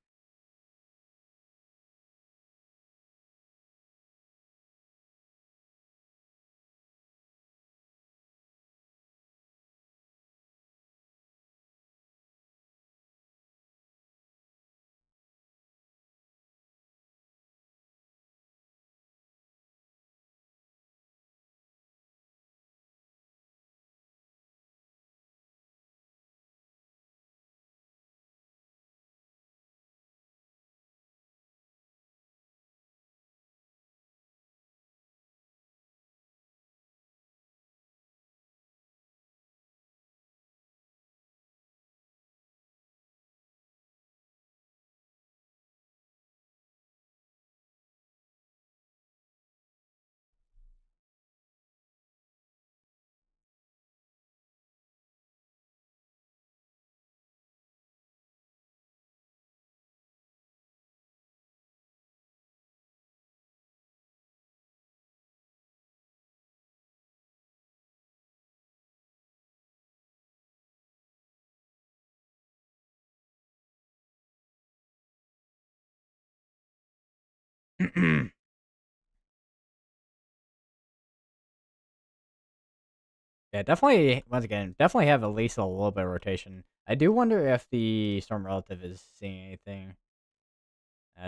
Yeah, definitely. Once again, definitely have at least a little bit of rotation. I do wonder if the Storm Relative is seeing anything.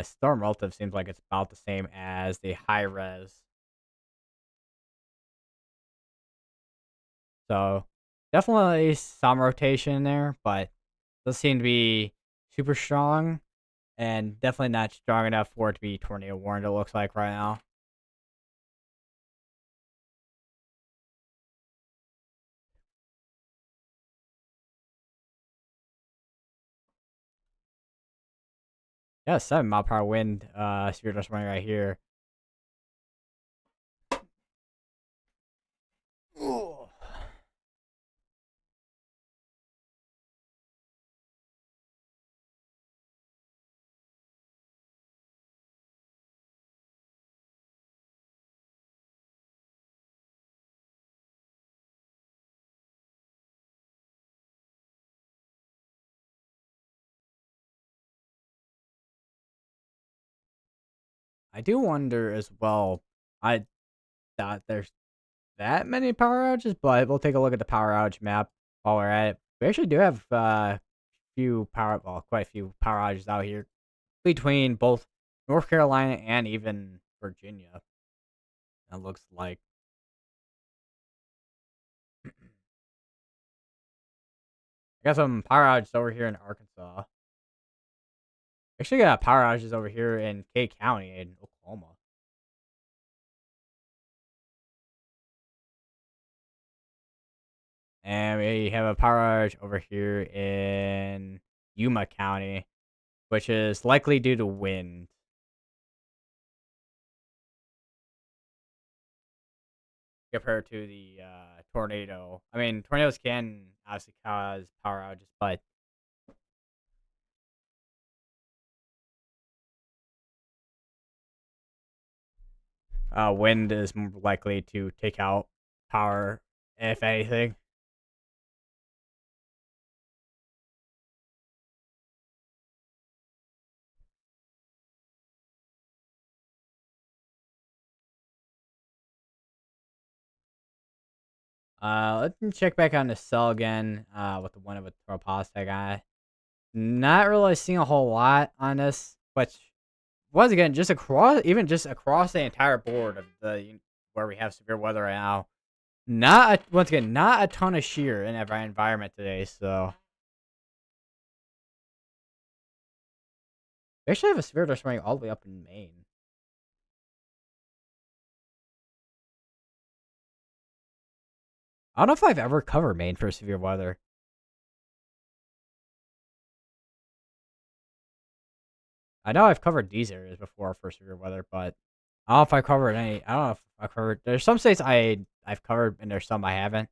Storm Relative seems like it's about the same as the high res. So definitely some rotation there, but doesn't seem to be super strong, and definitely not strong enough for it to be tornado warned. It looks like right now. Yeah, 7 mile per hour wind. Severe dust warning right here. Ooh. I do wonder as well. I doubt there's that many power outages, but we'll take a look at the power outage map while we're at it. We actually do have quite a few power outages out here between both North Carolina and even Virginia. It looks like. I got some power outages over here in Arkansas. Actually, got power outages over here in K County in Oklahoma. And we have a power outage over here in Yuma County, which is likely due to wind. Compared to the tornado. I mean, tornadoes can obviously cause power outages, but wind is more likely to take out power, if anything. Let me check back on the cell again. With the one with the pasta guy. Not really seeing a whole lot on this, but once again, just across the entire board of the where we have severe weather right now. Once again, not a ton of shear in every environment today. So we actually have a severe dust warning all the way up in Maine. I don't know if I've ever covered Maine for severe weather. I know I've covered these areas before for severe weather, but I don't know if I covered any. I don't know if I covered. There's some states I've covered, and there's some I haven't.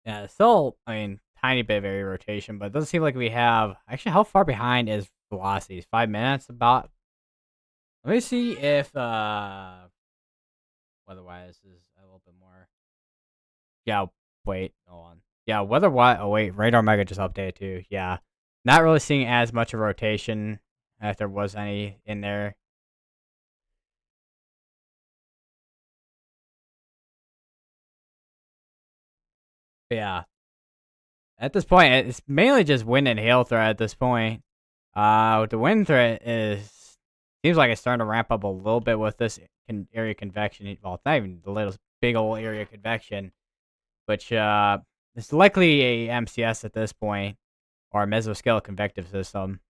Yeah, still, I mean, tiny bit of area rotation, but it doesn't seem like we have. Actually, how far behind is velocities? 5 minutes, about. Let me see if weather-wise is a little bit more. Yeah, wait, hold on. Yeah, weather-wise. Oh wait, radar mega just updated too. Yeah, not really seeing as much of rotation if there was any in there. But yeah, at this point, it's mainly just wind and hail threat at this point. With the wind threat is seems like it's starting to ramp up a little bit with this area convection. Well, it's not even the little big old area convection, which is likely a MCS at this point or a mesoscale convective system.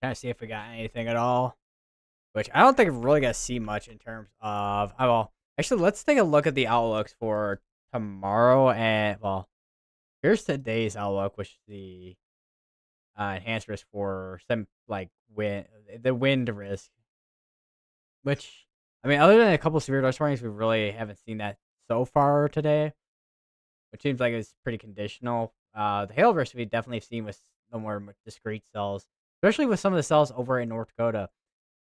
Kind of see if we got anything at all. Which I don't think we're really gonna see much in terms of. Oh, well, actually, let's take a look at the outlooks for tomorrow. And well, here's today's outlook, which is the enhanced risk for some like wind, the wind risk. Which I mean, other than a couple severe dust warnings, we really haven't seen that so far today. Which seems like it's pretty conditional. The hail risk we definitely seen with the more discrete cells, especially with some of the cells over in North Dakota.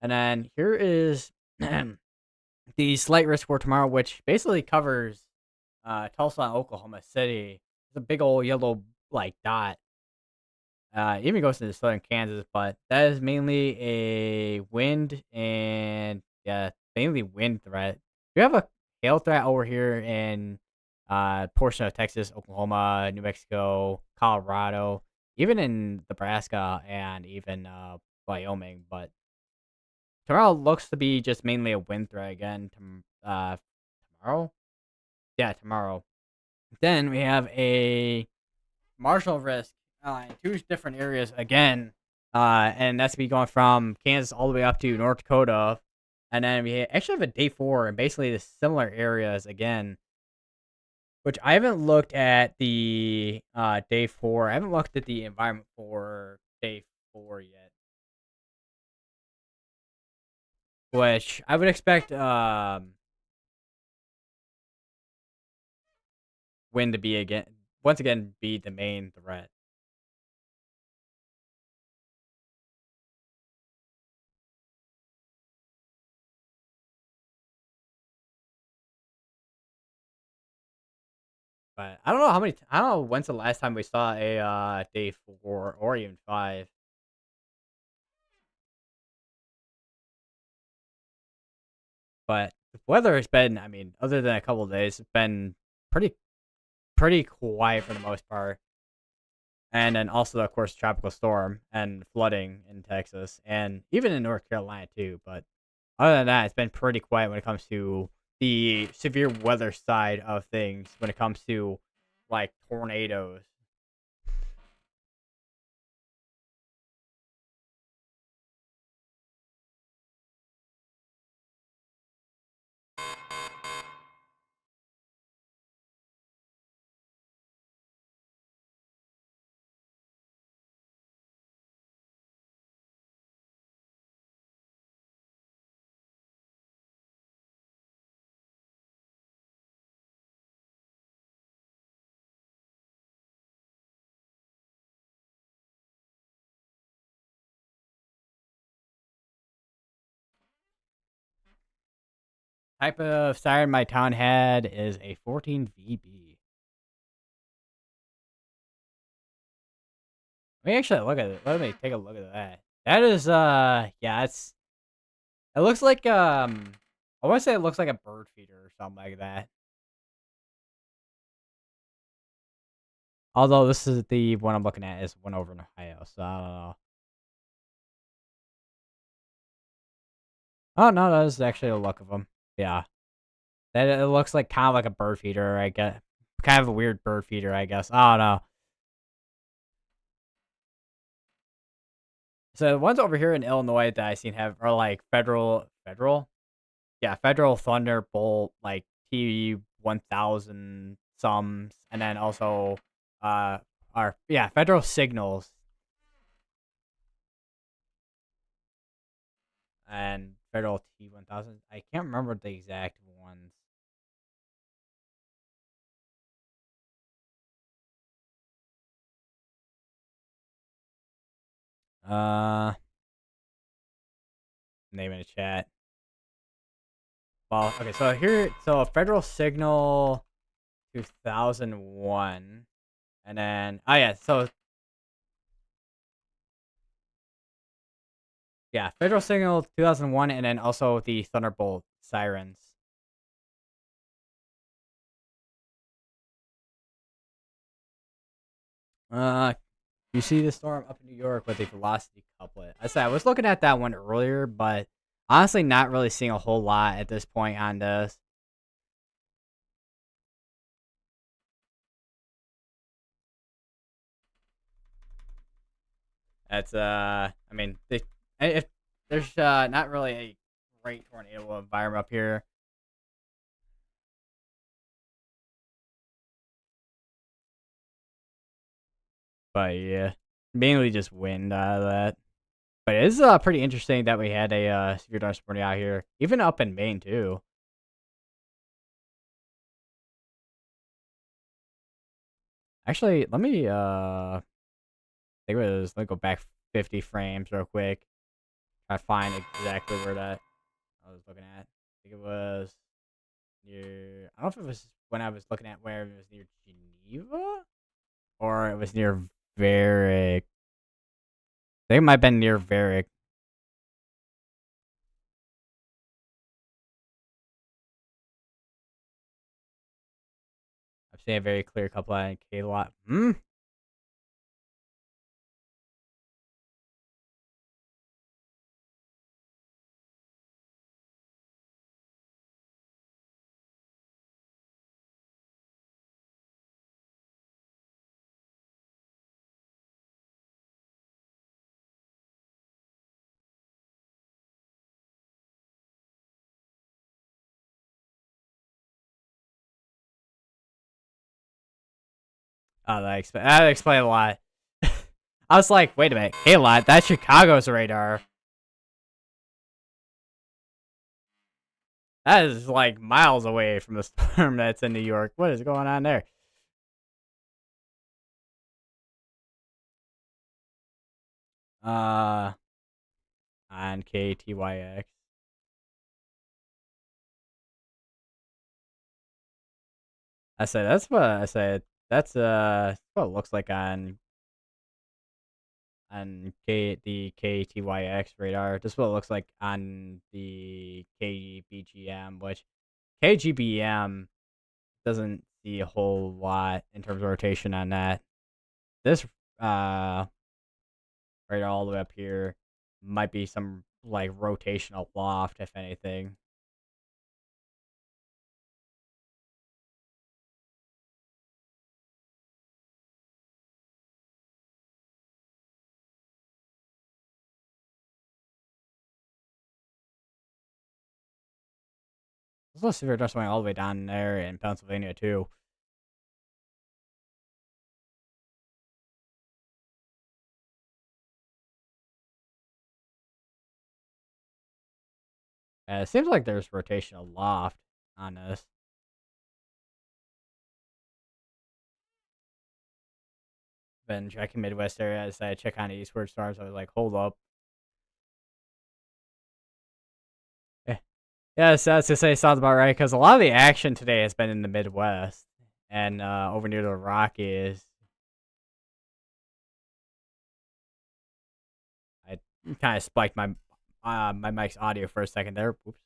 And then here is the slight risk for tomorrow, which basically covers Tulsa and Oklahoma City. It's a big old yellow like dot. Even goes to southern Kansas, but that is mainly a wind and yeah, mainly wind threat. We have a hail threat over here in portion of Texas, Oklahoma, New Mexico, Colorado, even in Nebraska and even Wyoming. But tomorrow looks to be just mainly a wind threat again. Tomorrow, yeah, tomorrow. Then we have a marginal risk in two different areas again, and that's be going from Kansas all the way up to North Dakota, and then we actually have a day 4 and basically the similar areas again. Which I haven't looked at the day 4. I haven't looked at the environment for day 4 yet. which I would expect wind to be again once again be the main threat. But I don't know how many. I don't know when's the last time we saw a day 4 or even 5. But the weather has been, I mean, other than a couple of days, it's been pretty pretty quiet for the most part. And then also, of course, tropical storm and flooding in Texas and even in North Carolina too. But other than that, it's been pretty quiet when it comes to the severe weather side of things. When it comes to like tornadoes. Type of siren my town had is a 14 VB. Let me actually look at it. Let me take a look at that. That is yeah, it looks like I want to say it looks like a bird feeder or something like that. Although this is the one I'm looking at is one over in Ohio, so I don't know. Oh no, that is actually a look of them. Yeah, that it looks like kind of like a bird feeder. I guess kind of a weird bird feeder. I guess I don't know. So the ones over here in Illinois that I seen have are like federal Thunderbolt like T 1000 sums, and then also are federal signals and federal T 1000. I can't remember the exact ones. Uh, name in the chat. Well, okay, so here, so federal signal 2001, and then so yeah, federal signal 2001, and then also the Thunderbolt sirens. Uh, you see the storm up in New York with the velocity couplet. I said I was looking at that one earlier, but honestly, not really seeing a whole lot at this point on this. That's I mean, if there's not really a great tornado environment up here. But yeah, mainly just wind out of that. But it is pretty interesting that we had a severe thunderstorm out here, even up in Maine too. Actually, let me think it was let me go back 50 frames real quick. Try to find exactly where that I was looking at. I think it was near. I don't know if it was when I was looking at where it was near Geneva or it was near Varick. I think it might have been near Varick. I'm seeing a very clear couple on K lot. Oh, that explained a lot. I was like, wait a minute, K lot, that's Chicago's radar. That is like miles away from the storm that's in New York. What is going on there? Uh, on KTYX. I say that's what I said. That's what it looks like on the KTYX radar. This is what it looks like on the KBGM, which KGBM doesn't see a whole lot in terms of rotation on that. This radar all the way up here might be some like rotational loft, if anything. There's no severe dust going all the way down there in Pennsylvania too. It seems like there's rotational loft on this. Been checking Midwest area. I decided to check on the eastward storms. I was like, hold up. Eh, yes, that's to say sounds about right because a lot of the action today has been in the Midwest and over near the Rockies. I kind of spiked my mic's audio for a second there. Oops.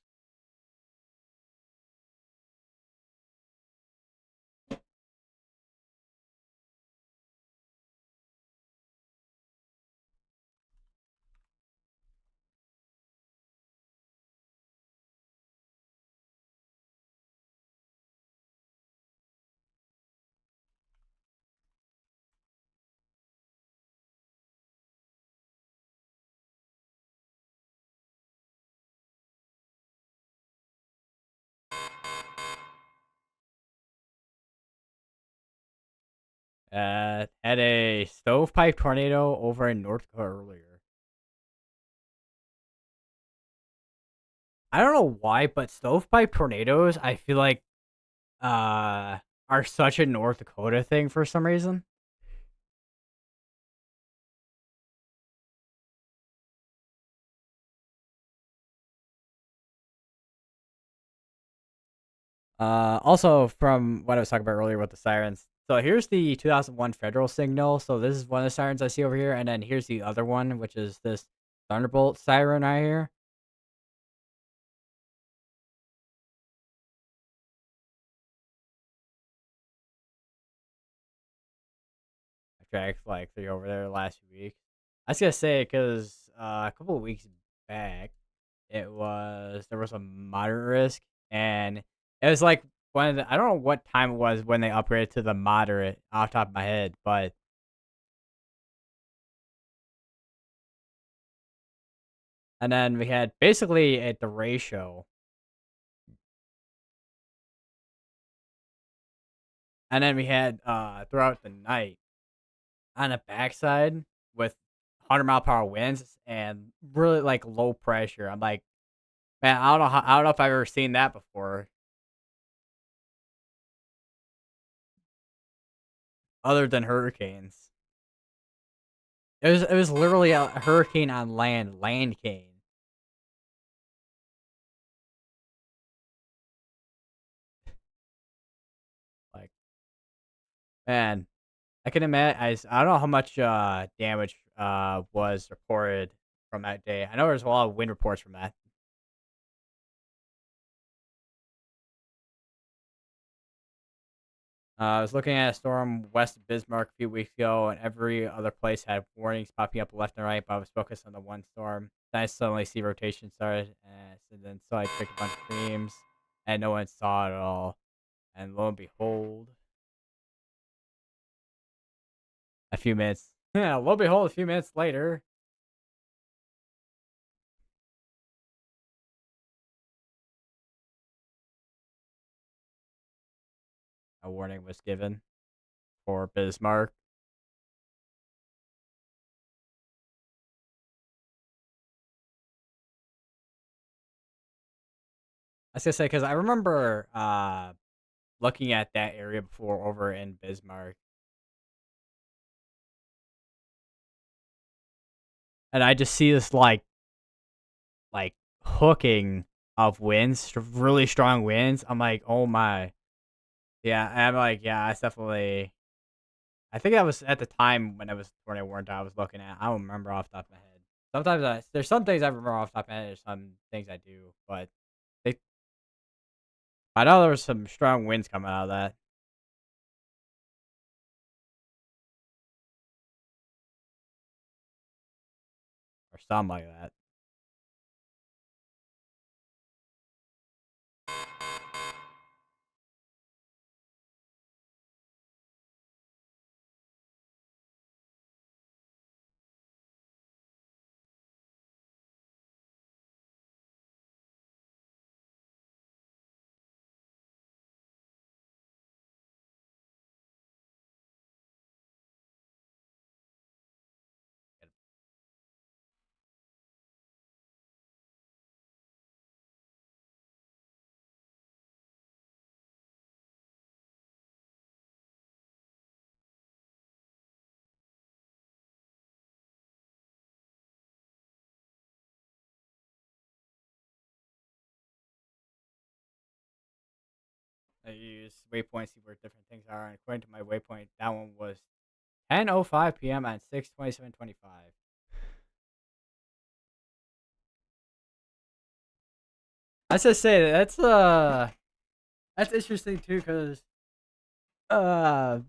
Had a stovepipe tornado over in North Dakota earlier. I don't know why, but stovepipe tornadoes, I feel like, are such a North Dakota thing for some reason. Also from what I was talking about earlier with the sirens. So here's the 2001 federal signal. So this is one of the sirens I see over here, and then here's the other one, which is this Thunderbolt siren right here. I tracked like 3 over there the last few weeks. I was gonna say because a couple of weeks back, there was a moderate risk, and it was like I don't know what time it was when they upgraded to the moderate off the top of my head, but and then we had basically at the ratio, and then we had throughout the night on the backside with 100-mile-per-hour winds and really like low pressure. I'm like, man, I don't know if I've ever seen that before, other than hurricanes. It was literally a hurricane on land cane. Like, man, I can imagine. I don't know how much damage was reported from that day. I know there's a lot of wind reports from that. I was looking at a storm west of Bismarck a few weeks ago, and every other place had warnings popping up left and right. But I was focused on the one storm. Then I suddenly see rotation started, and so I took a bunch of streams, and no one saw it at all. And lo and behold, a few minutes, yeah, lo and behold, a few minutes later, a warning was given for Bismarck. I was gonna say because I remember looking at that area before over in Bismarck, and I just see this like hooking of winds, really strong winds. I'm like, oh my, yeah. And I'm like, yeah, that's definitely. I think that was at the time when it was tornado warrant I was looking at. I don't remember off the top of my head. Sometimes there's some things I remember off the top of my head. There's some things I do, but they, I know there was some strong winds coming out of that or something like that. I use waypoints to see where different things are, and according to my waypoint, that one was 10:05 p.m. on 6/27/25. I just say that's interesting too, because uh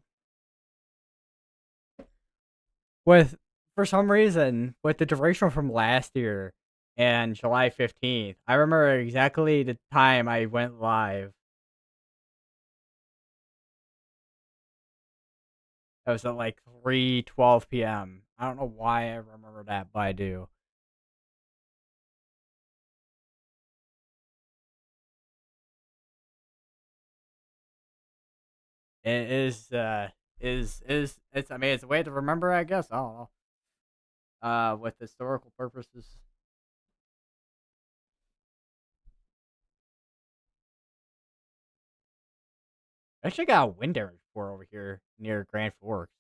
with for some reason with the duration from last year and July 15th, I remember exactly the time I went live. It was at like 3:12 p.m. I don't know why I remember that, but I do. It is it's I mean it's a way to remember, I guess. I don't know. With historical purposes. I actually got a wind damage report over here near Grand Forks.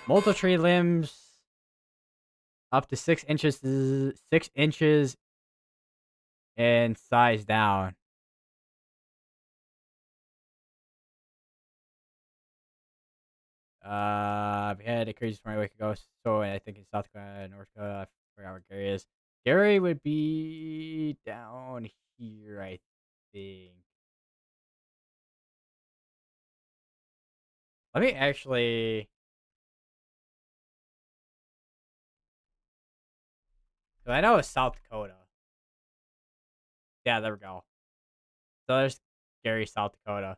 Multi tree limbs up to 6 inches, 6 inches in size down. We had a crazy storm a week ago, so I think in South Dakota, North Dakota, I forgot where Gary is. Gary would be down here, I think. Let me actually. 'Cause I know it's South Dakota. Yeah, there we go. So there's Gary, South Dakota.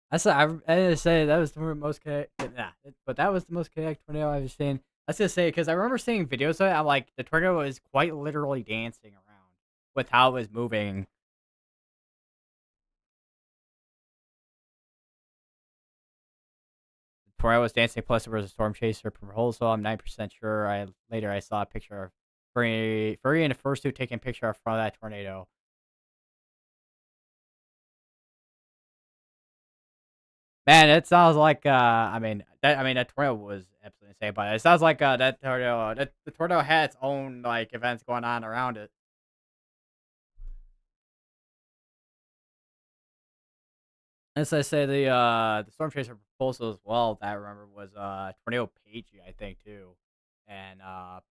I say that was the most chaotic. Nah, but that was the most chaotic tornado I've seen. I was gonna say because I remember seeing videos of it. I'm like, the tornado was quite literally dancing around with how it was moving. The tornado was dancing. Plus, there was a storm chaser proposal. I'm 9% sure. I saw a picture of Furry and the first two taking a picture of front of that tornado. Man, it sounds like that tornado was absolutely insane, but it sounds like that tornado that the tornado had its own like events going on around it. As I say, the storm chaser proposal as well that I remember was Tornado Pagey, I think too, and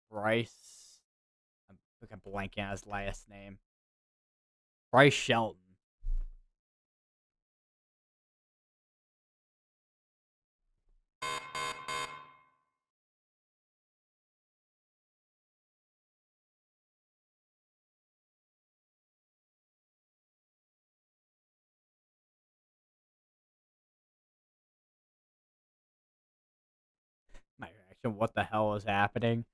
Bryce. I'm fucking blanking on his last name. Bryce Shelton. My reaction. What the hell is happening?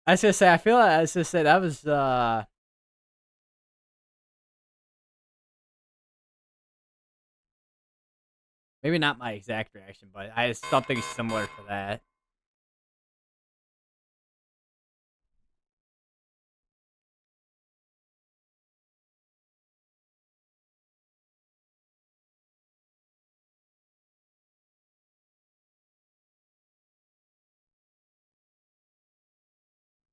I was gonna say. I feel like I was gonna say that was Maybe not my exact reaction, but I had something similar to that.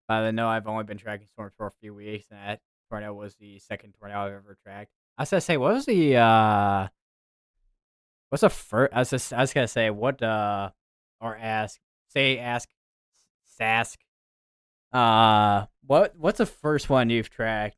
I know I've only been tracking storms for a few weeks, and that tornado was the second tornado I've ever tracked. I was gonna say, what was the what's the first? I was gonna say, what or ask, Sask. What's the first one you've tracked?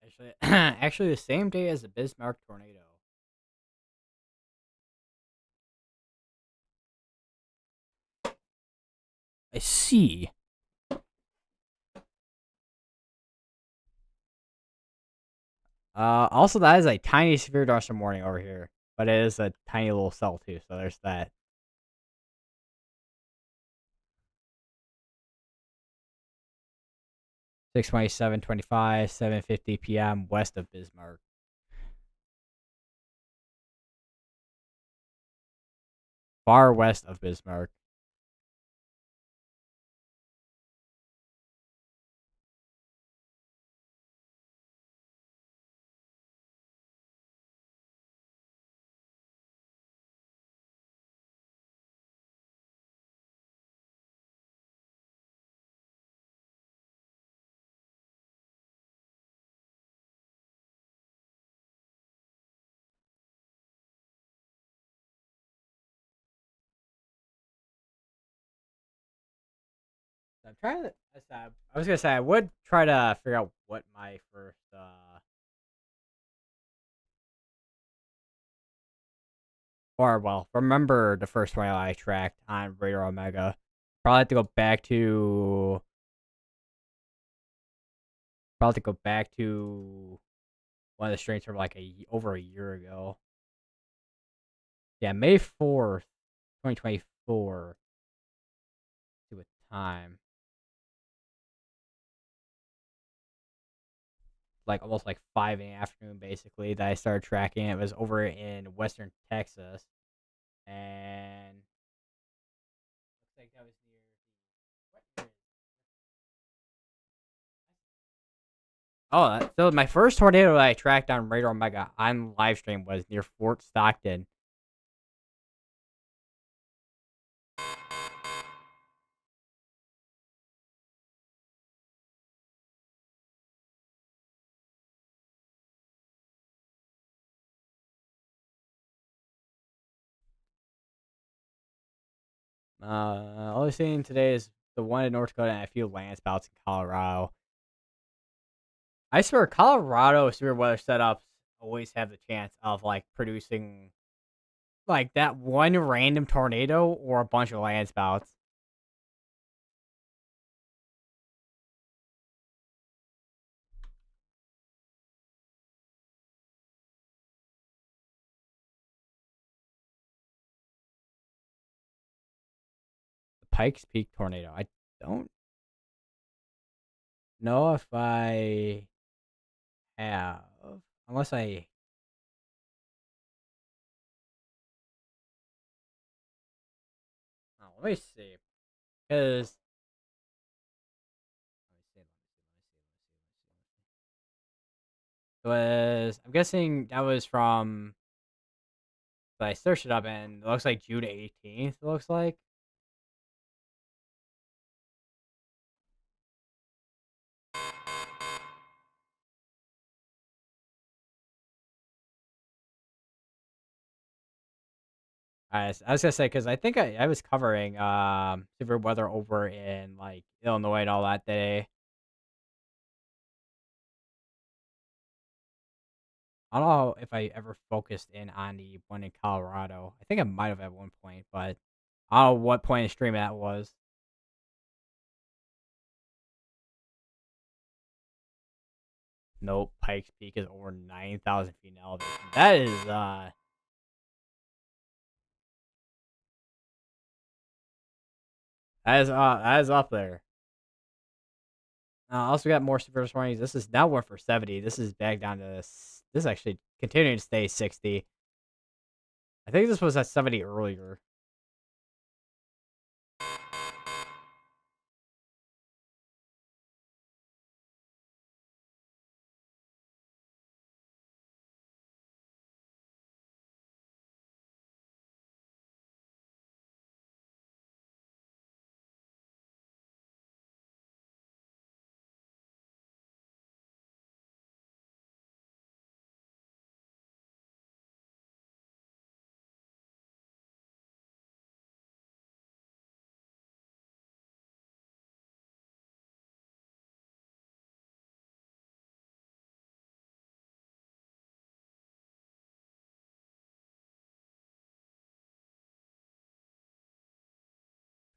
Actually, actually, the same day as the Bismarck tornado. I see. Also, that is a tiny severe thunderstorm warning over here, but it is a tiny little cell too. So there's that. 6:27:25, 7:50 p.m. west of Bismarck, far west of Bismarck. I'm trying to. I was gonna say I would try to figure out what my first or well, remember the first one I tracked on Radar Omega. Probably have to go back to one of the strains from like over a year ago. Yeah, May 4th, 2024. Do a time. Like almost like 5 in the afternoon basically that I started tracking. It was over in western Texas. And looks like that was near what year? Oh, so my first tornado that I tracked on Radar Omega on live stream was near Fort Stockton. Only thing today is the one in North Dakota, and a few land spouts in Colorado. I swear, Colorado severe weather setups always have the chance of like producing like that one random tornado or a bunch of land spouts. The Pikes Peak tornado. I don't know if I have, unless I. Oh, let me see, because was I'm guessing that was from. But I searched it up and it looks like June 18th. It looks like. I was gonna say because I think I was covering severe weather over in like Illinois and all that day. I don't know if I ever focused in on the one in Colorado. I think I might have at one point, but I don't know what point in stream that was. Nope, Pikes Peak is over 9,000 feet in elevation. That is up there. Also got more severe warnings. This is now one for 70. This is back down to this is actually continuing to stay 60. I think this was at 70 earlier.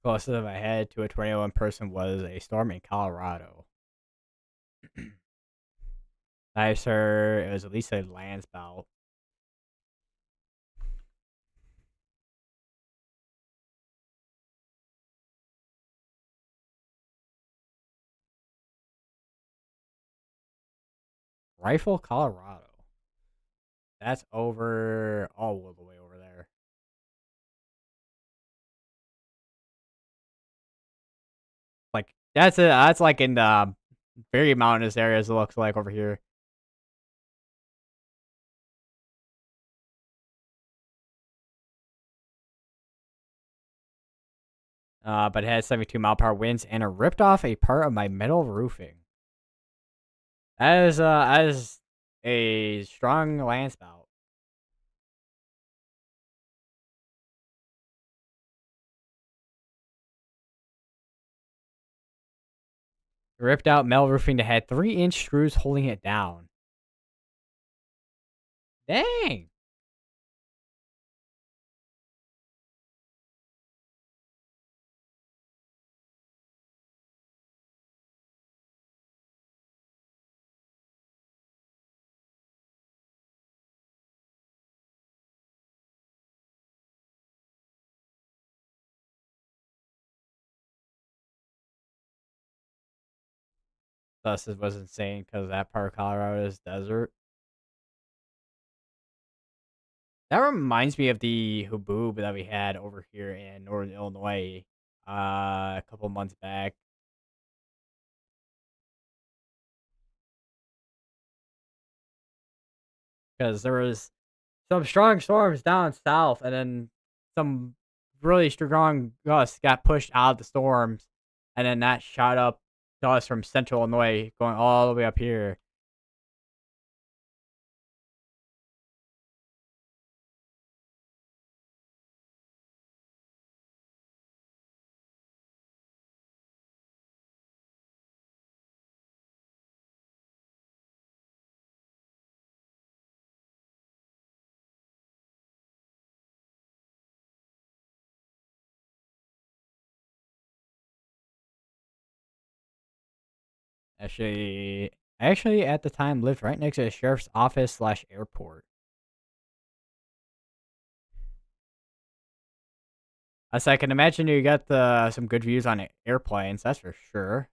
Closest I had to a tornado in person was a storm in Colorado. Nicer. It was at least a land spout. Rifle, Colorado. That's over all the way over there. Like that's it. That's like in the very mountainous areas. It looks like over here. But it had 72-mile-per-hour winds and it ripped off a part of my metal roofing. As a strong land spout. Ripped out metal roofing that had 3-inch screws holding it down. Dang. Thus, it was insane because that part of Colorado is desert. That reminds me of the haboob that we had over here in Northern Illinois a couple months back. Because there was some strong storms down south, and then some really strong gusts got pushed out of the storms, and then that shot up to us from central Illinois, going all the way up here. Actually, I actually at the time lived right next to the sheriff's office slash airport. I can imagine you got some good views on airplanes. That's for sure.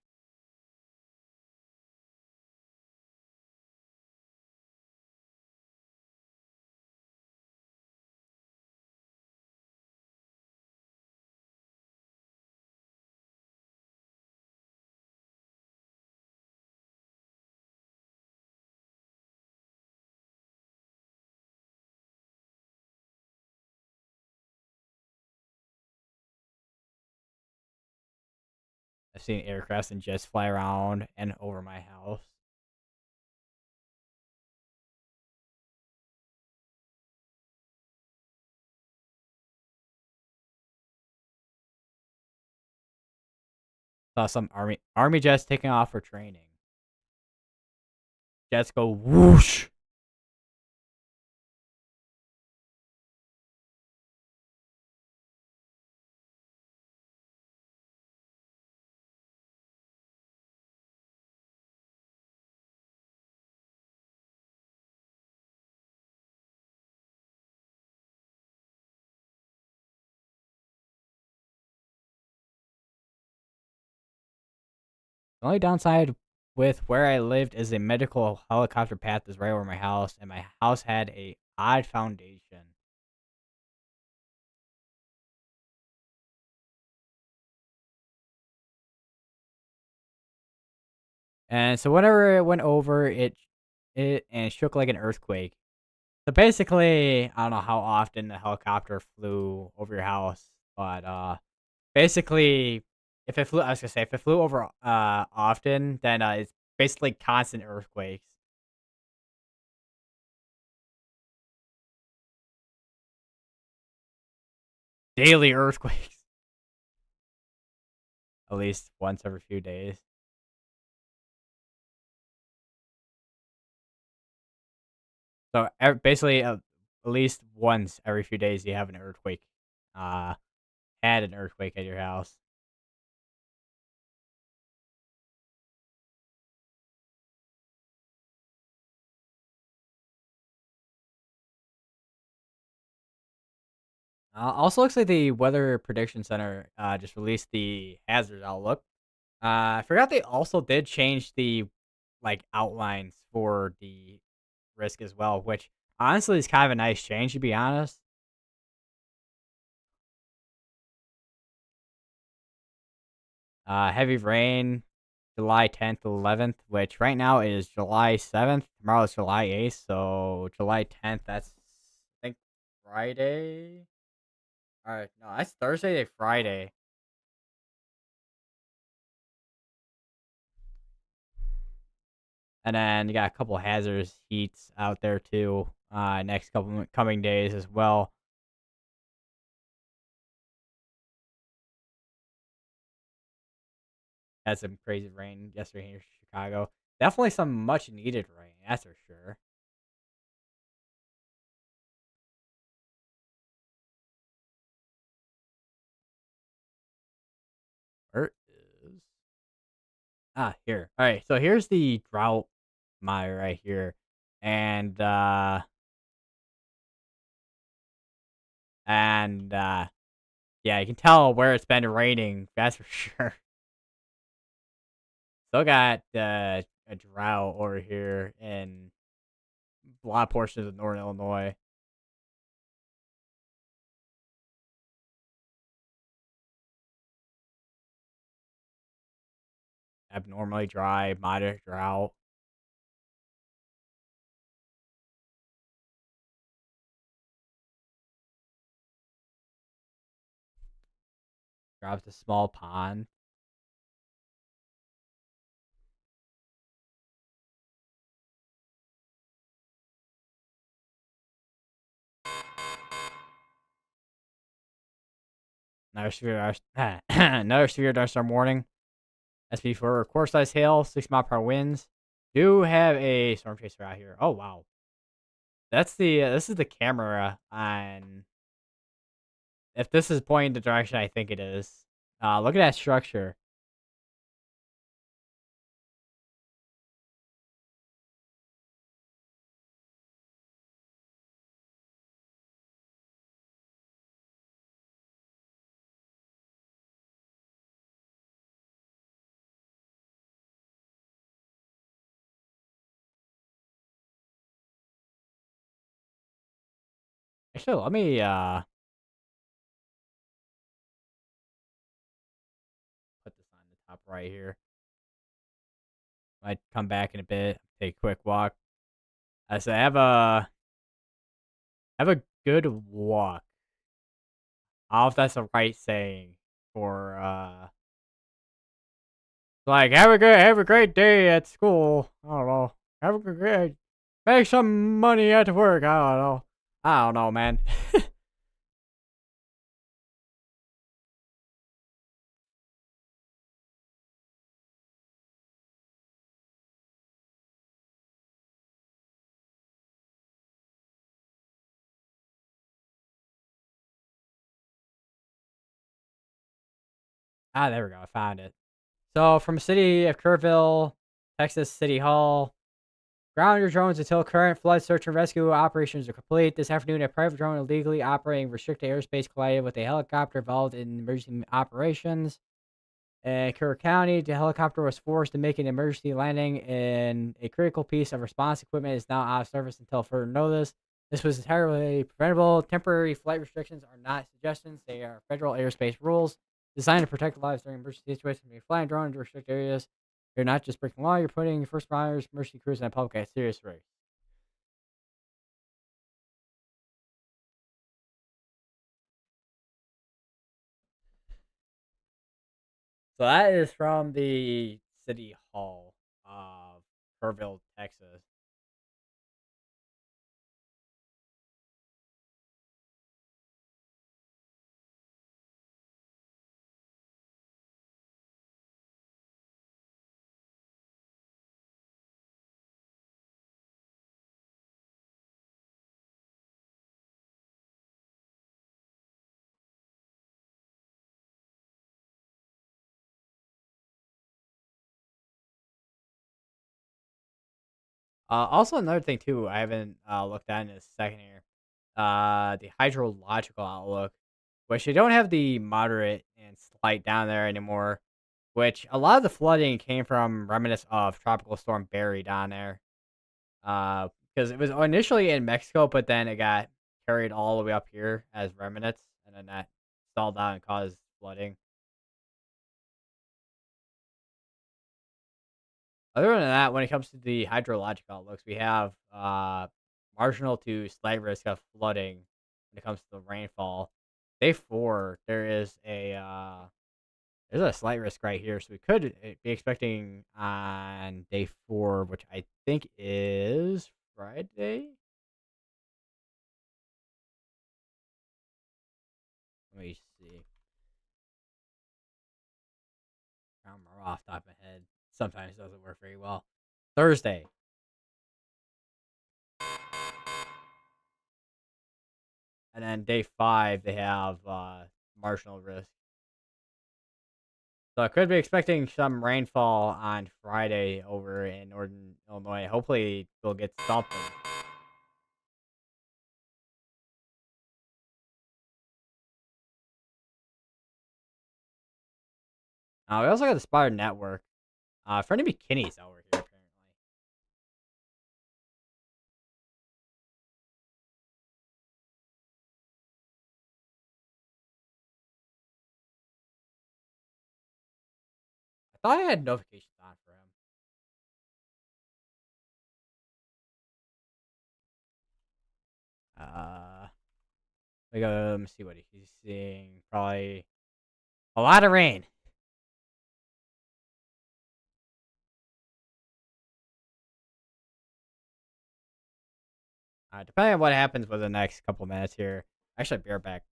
I've seen aircrafts and jets fly around and over my house. Saw some army jets taking off for training. Jets go whoosh. The only downside with where I lived is a medical helicopter path is right over my house, and my house had a odd foundation. And so whenever it went over, it shook like an earthquake. So basically, I don't know how often the helicopter flew over your house, but basically, if it flew, I was gonna say if it flew over often, then it's basically constant earthquakes, daily earthquakes, at least once every few days. So basically, at least once every few days, you have an earthquake. Uh, had an earthquake at your house. Also, looks like the Weather Prediction Center just released the hazard outlook. I forgot they also did change the outlines for the risk as well, which honestly is kind of a nice change to be honest. Heavy rain, July 10th, 11th, which right now is July 7th. Tomorrow is July 8th, so July 10th. That's I think Friday. All right, no, that's Thursday to Friday. And then you got a couple hazardous heats out there too. Next couple coming days as well. Had some crazy rain yesterday here in Chicago. Definitely some much needed rain, that's for sure. Where is here. All right, so here's the drought monitor right here, and yeah, you can tell where it's been raining. That's for sure. Still got a drought over here in a lot of portions of northern Illinois. Abnormally dry, moderate drought. Drops a small pond. Another severe, another severe duststorm warning. SP4 core size hail, 6 mile per hour winds. Do have a storm chaser out here. Oh wow, that's the this is the camera on. If this is pointing the direction I think it is, look at that structure. Actually, let me put this on the top right here. Might come back in a bit. Take a quick walk. I say have a good walk. I don't know if that's the right saying for like have a great day at school. I don't know. Have a great make some money at work. I don't know. I don't know, man. Ah, there we go. I found it. So from city of Kerrville, Texas City Hall, ground your drones until current flood search and rescue operations are complete. This afternoon, a private drone illegally operating restricted airspace collided with a helicopter involved in emergency operations. In Kerr County, the helicopter was forced to make an emergency landing, and a critical piece of response equipment is now out of service until further notice. This was entirely preventable. Temporary flight restrictions are not suggestions; they are federal airspace rules designed to protect lives during emergency situations. When you fly a drone into restricted areas, you're not just breaking law; you're putting first responders, emergency crews, and the public at serious risk. So that is from the city hall of Kerrville, Texas. Also, another thing too, I haven't looked at in a second here. The hydrological outlook, which they don't have the moderate and slight down there anymore. Which a lot of the flooding came from remnants of Tropical Storm Barry down there. Because it was initially in Mexico, but then it got carried all the way up here as remnants, and then that stalled out and caused flooding. Other than that, when it comes to the hydrological outlooks, we have marginal to slight risk of flooding when it comes to the rainfall. Day 4, there's a slight risk right here, so we could be expecting on day 4, which I think is Friday. Let me see. I'm off the top of my head. Sometimes it doesn't work very well. Thursday. And then day 5, they have marginal risk. So I could be expecting some rainfall on Friday over in northern Illinois. Hopefully, we'll get something. We also got the Spider Network. Freddie McKinney's over here, apparently. I thought I had notifications on for him. Let me see what he's seeing. Probably a lot of rain. Depending on what happens with the next couple minutes here. Actually, be right back.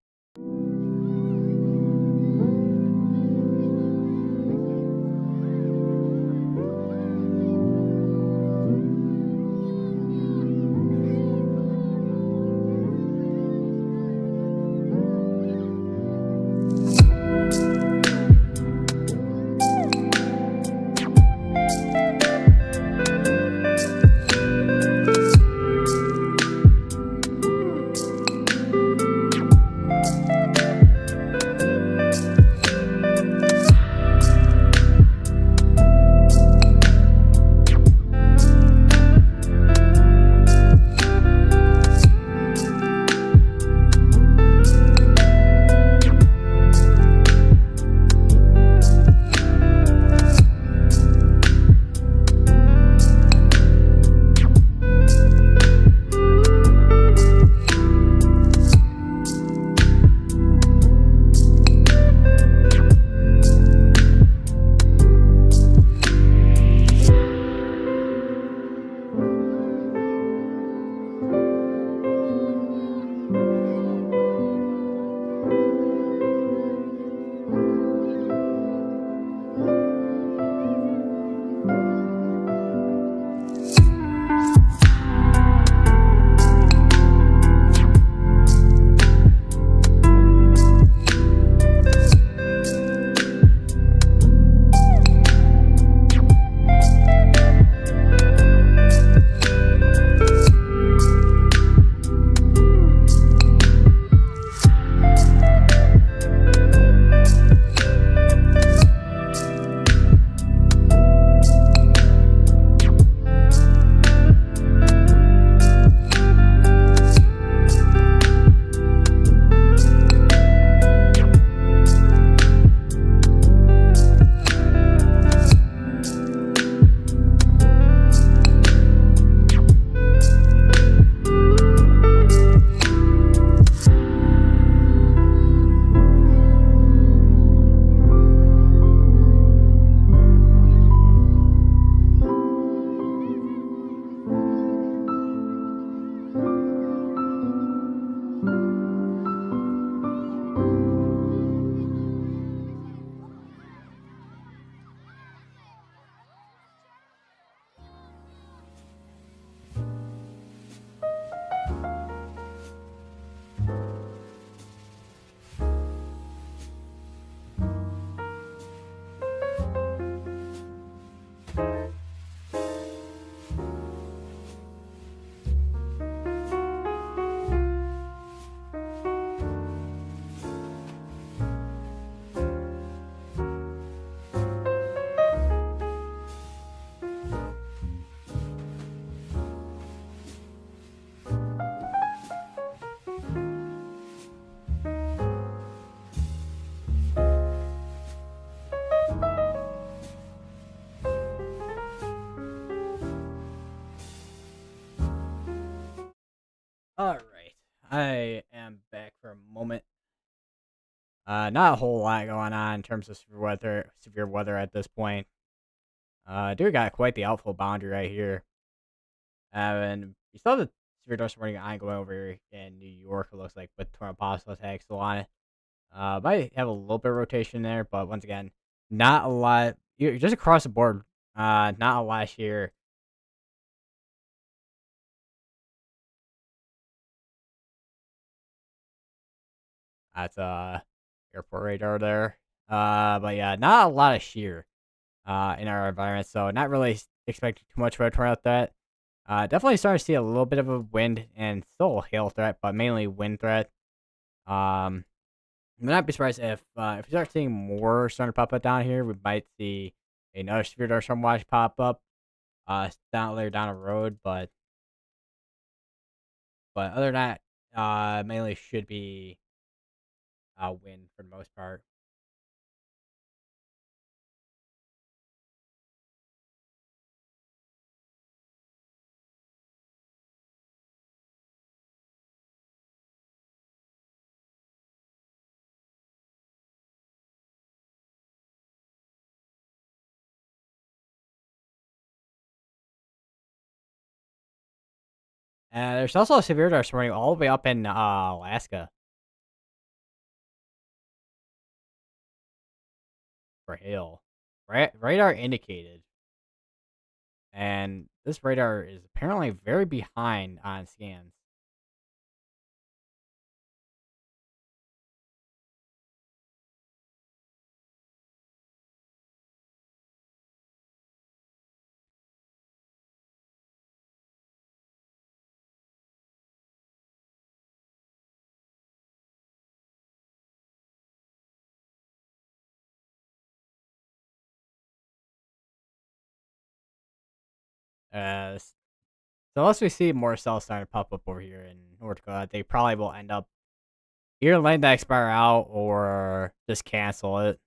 All right, I am back for a moment. Not a whole lot going on in terms of severe weather at this point. Dude got quite the outflow boundary right here. And we saw the severe dust warning ongoing over here in New York. It looks like with tornado possible attacks still on it. Might have a little bit of rotation there, but once again, not a lot. Just across the board. Not a lot here. That's airport radar there. But yeah, not a lot of shear in our environment, so not really expecting too much of a tornado threat. Definitely starting to see a little bit of a wind and still a hail threat, but mainly wind threat. Um, I'm not be surprised if we start seeing more starting to pop up down here. We might see another severe thunderstorm watch pop up down later down the road, but other than that, mainly should be wind for the most part. There's also a severe thunderstorm warning all the way up in Alaska for hail. Radar indicated, and this radar is apparently very behind on scans. So unless we see more cells starting to pop up over here in North Dakota, they probably will end up either letting that expire out or just cancel it.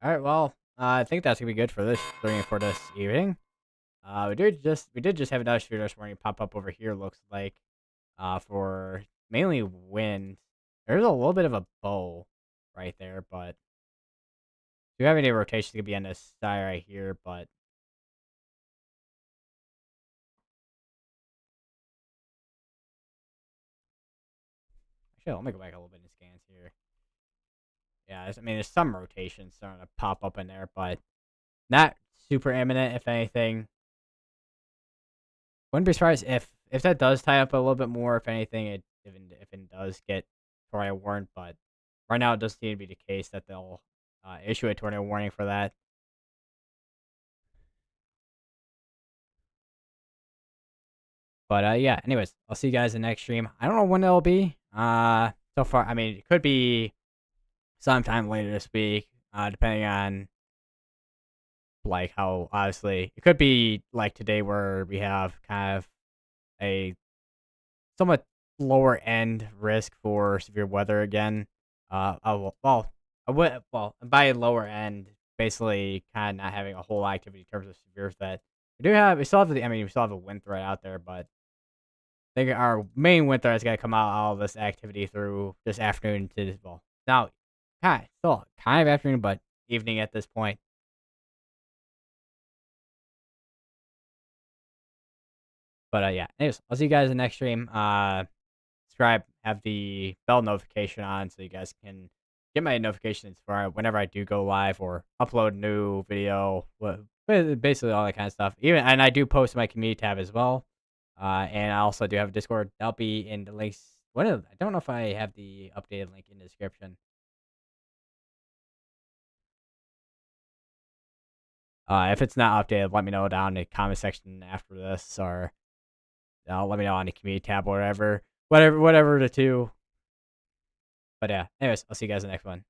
All right, well, I think that's gonna be good for this evening. We did just have another shooter warning pop up over here. Looks like for mainly wind. There's a little bit of a bow right there, but do you have any rotation could be on this side right here? But actually, let me go back a little bit in scans here. Yeah, I mean, there's some rotation starting to pop up in there, but not super imminent. If anything, wouldn't be surprised if that does tie up a little bit more. If anything, if it does get tornado warned, but right now it does seem to be the case that they'll issue a tornado warning for that. But yeah, anyways, I'll see you guys in the next stream. I don't know when it'll be. So far, I mean, it could be sometime later this week, depending on like how obviously it could be like today where we have kind of a somewhat lower end risk for severe weather again. Well, I would well by lower end, basically kind of not having a whole activity in terms of severe threat. We still have we still have a wind threat out there, but I think our main wind threat is gonna come out all this activity through this afternoon to this well now, still kind of afternoon, but evening at this point. But yeah, anyways, I'll see you guys in the next stream. Subscribe, have the bell notification on so you guys can get my notifications for whenever I do go live or upload new video. Basically all that kind of stuff. And I do post my community tab as well. And I also do have a Discord. That'll be in the links I don't know if I have the updated link in the description. If it's not updated, let me know down in the comment section after this, or let me know on the community tab or whatever, whatever the two. But yeah, anyways, I'll see you guys in the next one.